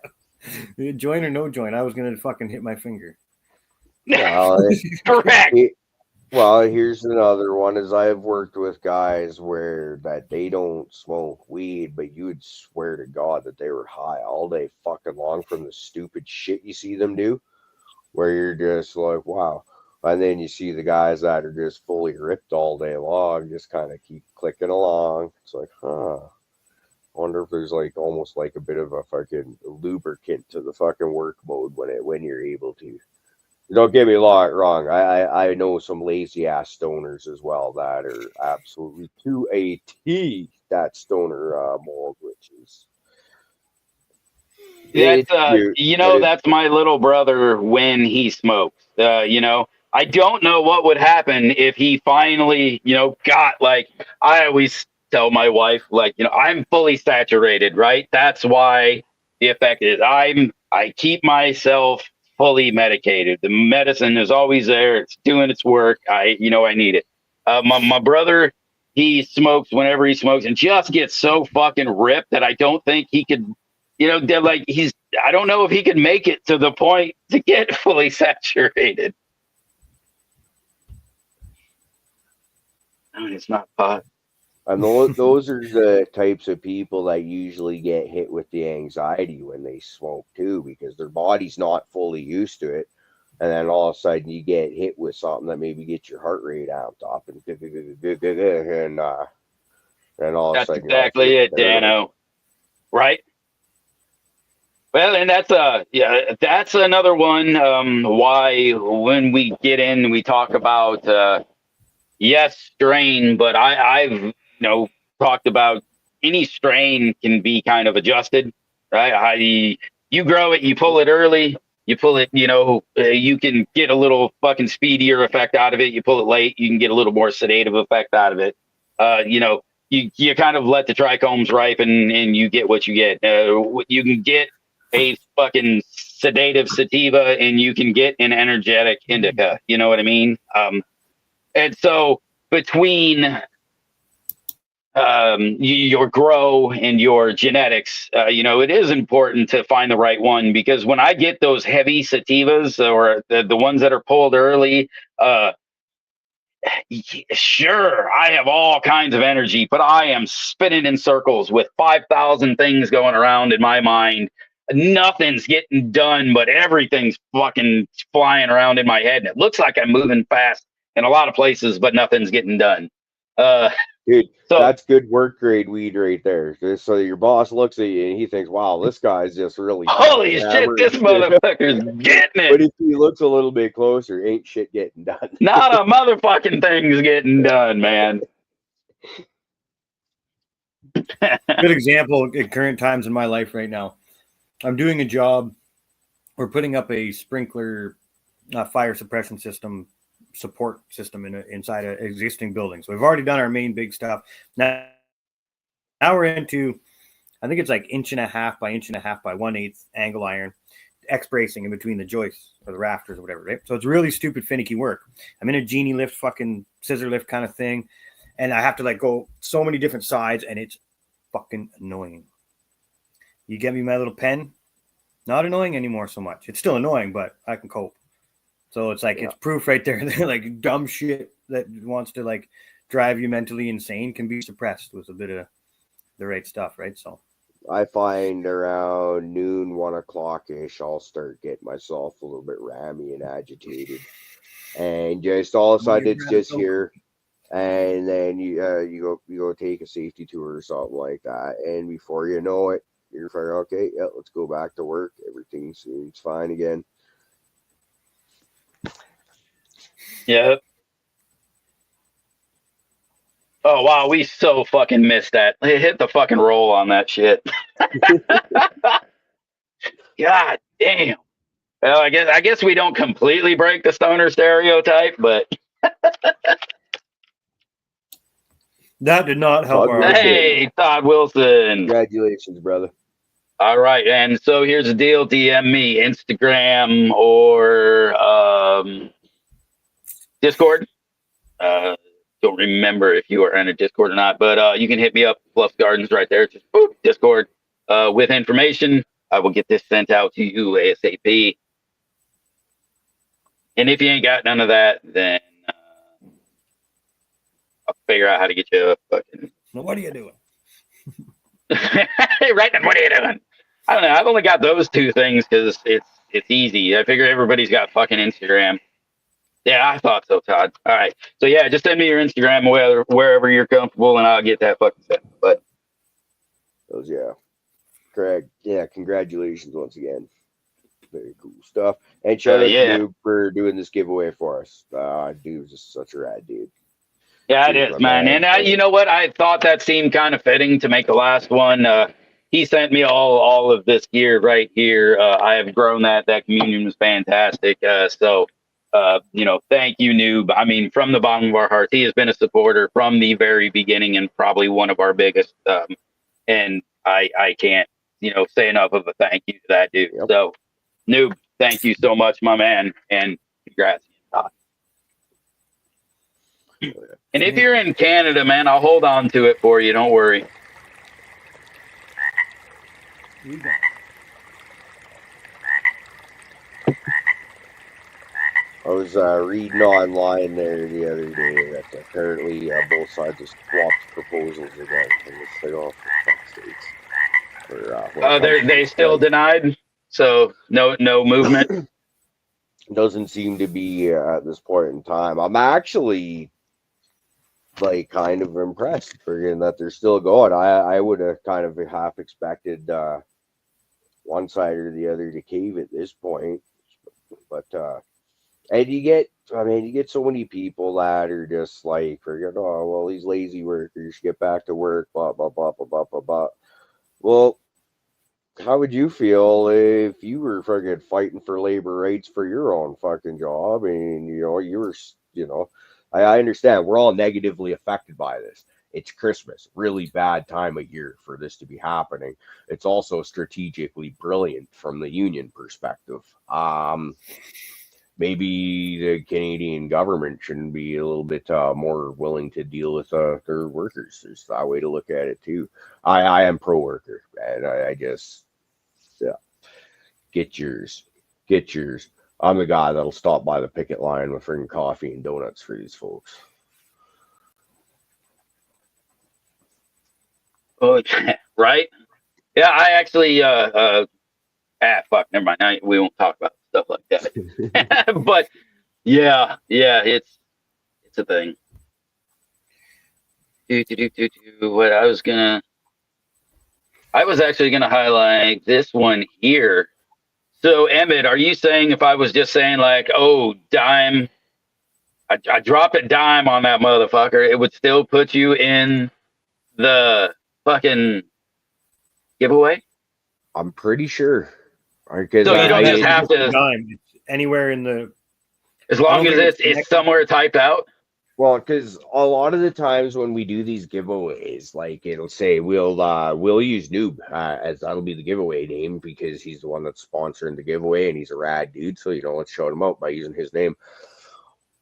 S3: Joint or no joint, I was gonna fucking hit my finger.
S5: Well,
S1: correct.
S5: Well, here's another one: is I've worked with guys where that they don't smoke weed, but you would swear to God that they were high all day fucking long from the stupid shit you see them do, where you're just like, wow. And then you see the guys that are just fully ripped all day long, just kind of keep clicking along. It's like, huh. I wonder if there's like almost like a bit of a fucking lubricant to the fucking work mode when you're able to. Don't get me wrong. I know some lazy ass stoners as well that are absolutely to a T that stoner mold, which is
S1: That's
S5: cute,
S1: you know, that's my little brother when he smokes. You know, I don't know what would happen if he finally, you know, got like, I always tell my wife, like, you know, I'm fully saturated, right? That's why the effect is I keep myself fully medicated. The medicine is always there. It's doing its work. I need it. My brother, he smokes whenever he smokes and just gets so fucking ripped that I don't think he could, you know, they're like, I don't know if he could make it to the point to get fully saturated. I mean, it's not pot.
S5: And those are the types of people that usually get hit with the anxiety when they smoke too, because their body's not fully used to it. And then all of a sudden you get hit with something that maybe gets your heart rate amped up and all of a
S1: That's
S5: sudden
S1: exactly it, Dano. Right? Well, and that's another one. Why when we get in, we talk about yes, strain, but I've talked about any strain can be kind of adjusted, right? You grow it, you pull it early, you pull it, you can get a little fucking speedier effect out of it. You pull it late, you can get a little more sedative effect out of it. You kind of let the trichomes ripen and you get what you get. You can get a fucking sedative sativa and you can get an energetic indica. You know what I mean? And so between your grow and your genetics, it is important to find the right one, because when I get those heavy sativas or the ones that are pulled early, sure, I have all kinds of energy, but I am spinning in circles with 5,000 things going around in my mind. Nothing's getting done, but everything's fucking flying around in my head. And it looks like I'm moving fast in a lot of places, but nothing's getting done.
S5: Dude, that's good work grade weed right there. So your boss looks at you and he thinks, wow, this guy's just really
S1: holy shit, this motherfucker's getting it.
S5: But if he looks a little bit closer, ain't shit getting done.
S1: Not a motherfucking thing's getting done, man.
S3: Good example at current times in my life right now. I'm doing a job. We're putting up a sprinkler fire suppression system support system inside an existing building. So we've already done our main big stuff. Now Now we're into, I think it's like 1.5 by 1.5 by 1/8 angle iron, X bracing in between the joists or the rafters or whatever, right? So it's really stupid, finicky work. I'm in a genie lift, fucking scissor lift kind of thing, and I have to like go so many different sides, and it's fucking annoying. You get me my little pen? Not annoying anymore so much. It's still annoying, but I can cope. So it's like, it's proof right there that like dumb shit that wants to like drive you mentally insane can be suppressed with a bit of the right stuff, right? So
S5: I find around noon, 1 o'clock ish, I'll start getting myself a little bit rammy and agitated, and just all of a sudden it's just here, and then you go take a safety tour or something like that, and before you know it, you're like, okay, yeah, let's go back to work. Everything seems fine again.
S1: Yeah. Oh wow, we so fucking missed that. Hit the fucking roll on that shit. God damn. Well, I guess we don't completely break the stoner stereotype, but
S3: that did not help
S5: Todd
S3: our
S5: Wilson.
S1: hey, Todd Wilson.
S5: Congratulations, brother.
S1: All right, and so here's the deal: DM me, Instagram or Discord. Don't remember if you are in a Discord or not, but you can hit me up, Fluff Gardens, right there. Just boop, Discord with information. I will get this sent out to you ASAP. And if you ain't got none of that, then I'll figure out how to get you a fucking.
S3: Well, what are you doing?
S1: Right then, what are you doing? I don't know. I've only got those two things because it's easy. I figure everybody's got fucking Instagram. Yeah, I thought so, Todd. All right. So yeah, just send me your Instagram wherever you're comfortable, and I'll get that fucking sent. But
S5: Those, yeah. Correct. Yeah, congratulations once again. Very cool stuff. And shout out to you for doing this giveaway for us. Dude was just such a rad dude.
S1: Yeah, it is, man. And you know what? I thought that seemed kind of fitting to make the last one. He sent me all of this gear right here. I have grown that. That communion was fantastic. So, you know, thank you, Noob. I mean, from the bottom of our hearts, he has been a supporter from the very beginning and probably one of our biggest. And I can't, you know, say enough of a thank you to that dude.
S5: Yep.
S1: So, Noob, thank you so much, my man. And congrats, Todd. And if you're in Canada, man, I'll hold on to it for you. Don't worry.
S5: I was reading online there the other day that apparently both sides have swapped proposals again. And it's like, oh, for fuck's sakes.
S1: They still denied, so no movement.
S5: Doesn't seem to be at this point in time. I'm actually like kind of impressed forgetting that they're still going. I would have kind of half expected one side or the other to cave at this point, but and you get so many people that are just like, forget, oh well, these lazy workers, get back to work, blah blah blah blah blah blah blah. Well, how would you feel if you were fucking fighting for labor rights for your own fucking job, and you know you were, you know, I understand we're all negatively affected by this. It's Christmas, really bad time of year for this to be happening. It's also strategically brilliant from the union perspective. Maybe the Canadian government shouldn't be a little bit more willing to deal with their workers. There's that way to look at it too. I am pro worker, and I just, yeah, get yours. I'm the guy that'll stop by the picket line with freaking coffee and donuts for these folks.
S1: Oh, right? Yeah, I actually, fuck, never mind. Now we won't talk about stuff like that. But yeah, it's a thing. What I was actually gonna highlight this one here. So, Emmett, are you saying if I was just saying like, oh, dime, I drop a dime on that motherfucker, it would still put you in the fucking giveaway?
S5: I'm pretty sure.
S1: So you don't just have to
S3: dime. It's anywhere in the.
S1: As long as it's somewhere typed out.
S5: Well, because a lot of the times when we do these giveaways, like it'll say we'll use Noob as that'll be the giveaway name because he's the one that's sponsoring the giveaway and he's a rad dude. So let's shout him out by using his name.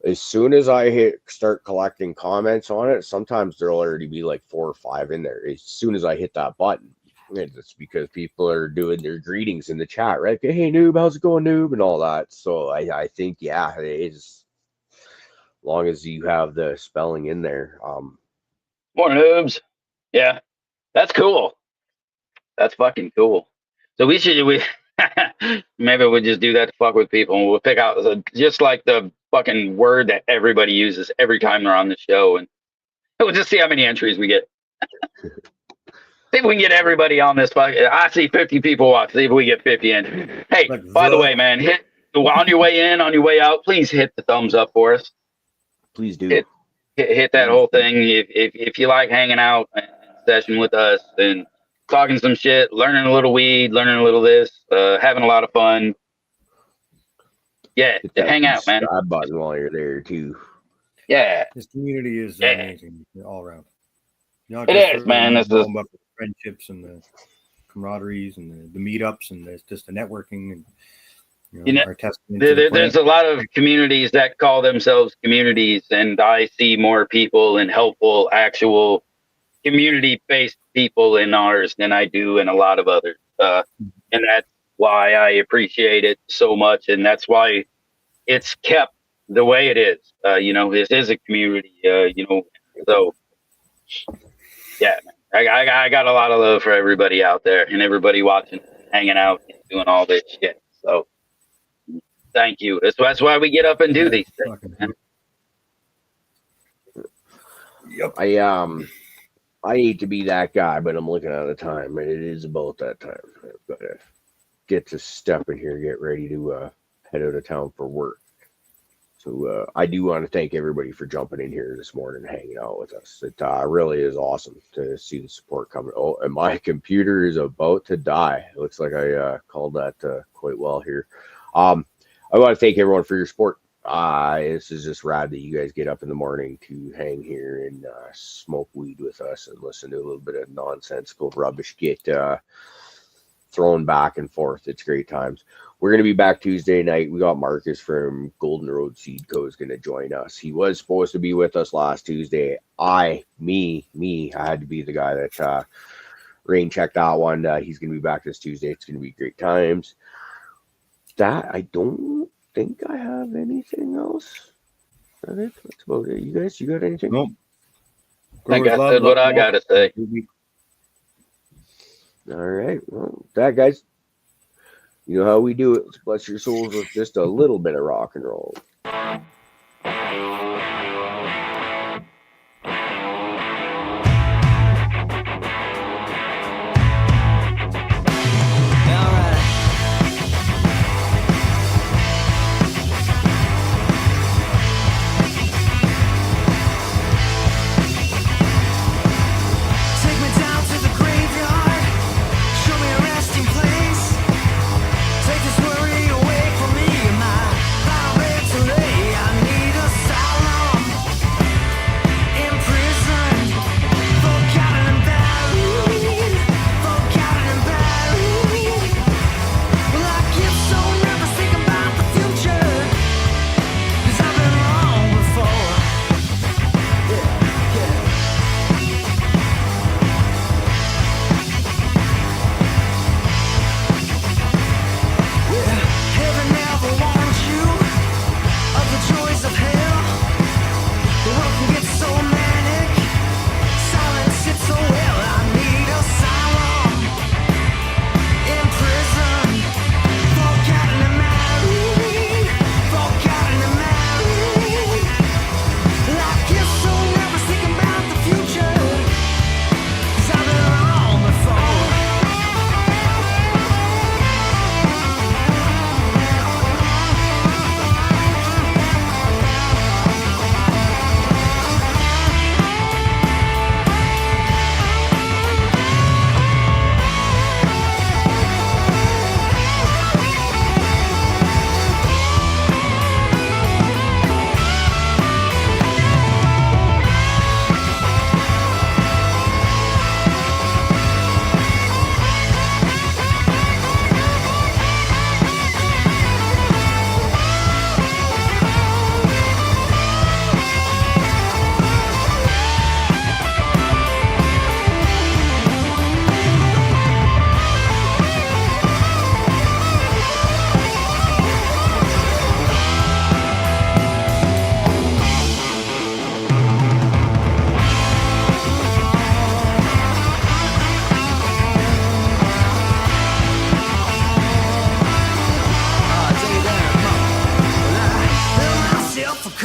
S5: As soon as I start collecting comments on it, sometimes there'll already be like 4 or 5 in there. As soon as I hit that button, it's because people are doing their greetings in the chat, right? Hey Noob, how's it going, Noob, and all that. So I think it is. Long as you have the spelling in there.
S1: More noobs. Yeah, that's cool. That's fucking cool. So we maybe we'll just do that to fuck with people, and we'll pick out just like the fucking word that everybody uses every time they're on the show, and we'll just see how many entries we get. See if we can get everybody on this. I see 50 people watch. See if we get 50 in. Hey, by the way, man, hit on your way in, on your way out. Please hit the thumbs up for us.
S5: Please do.
S1: Hit that whole thing. If you like hanging out in session with us and talking some shit, learning a little weed, learning a little this, having a lot of fun. Yeah, hang out, man.
S5: Subscribe button while you're there too.
S1: Yeah,
S3: this community is amazing all around.
S1: It is, man. This is
S3: about the friendships and the camaraderies and the meetups and just the networking and. Our
S1: there's a lot of communities that call themselves communities, and I see more people and helpful, actual community-based people in ours than I do in a lot of others. And that's why I appreciate it so much, and that's why it's kept the way it is. This is a community. So yeah, man. I got a lot of love for everybody out there and everybody watching, hanging out, and doing all this shit. So. Thank you. That's why we get up and do these things.
S3: Yep.
S5: I hate to be that guy, but I'm looking at the time, and it is about that time. I've got to get to step in here, get ready to head out of town for work. So I do want to thank everybody for jumping in here this morning and hanging out with us. It really is awesome to see the support coming. Oh, and my computer is about to die. It looks like I called that quite well here. I want to thank everyone for your support. This is just rad that you guys get up in the morning to hang here and smoke weed with us and listen to a little bit of nonsensical rubbish get thrown back and forth. It's great times. We're going to be back Tuesday night. We got Marcus from Golden Road Seed Co. is going to join us. He was supposed to be with us last Tuesday. I had to be the guy that rain checked that one. He's going to be back this Tuesday. It's going to be great times. That I don't think I have anything else. That's about it. You guys, you got anything?
S3: Nope.
S1: I think I said what I gotta say.
S5: All right. Well, that guys, you know how we do it. Let's bless your souls with just a little bit of rock and roll.
S6: Take this worry away from me, my final bed to lay.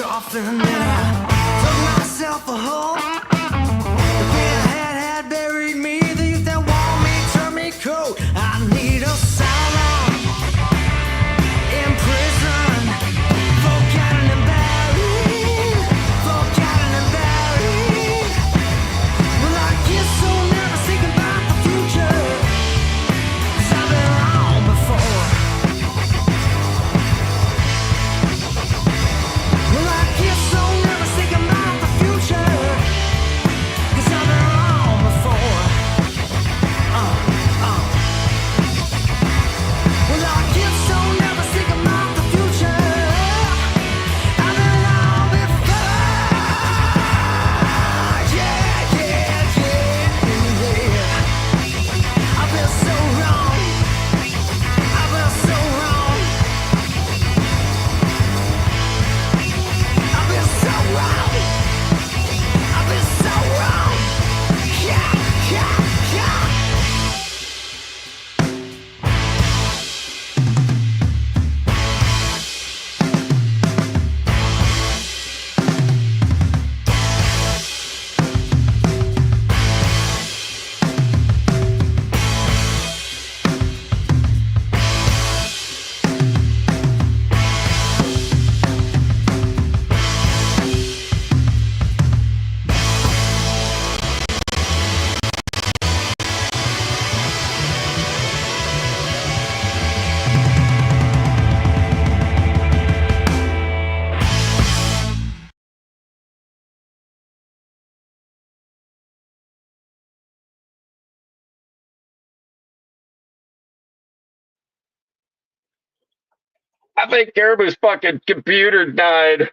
S6: coffin and I dug myself a hole. The pain I had buried me. The youth that want me turned me cold. I need asylum in prison. Forgotten and buried. Forgotten and buried. Well, I guess I'll never think about the future. 'Cause I've been wrong before. Well, I guess I'll never think about the future. 'Cause I've been wrong before. Well, I guess I'll never think about the future. I've been wrong before. Yeah, yeah, yeah, yeah. I've been so wrong. I've been so wrong. I've been so wrong. I've been so wrong. Yeah, yeah, yeah.
S1: I think Caribou's fucking computer died.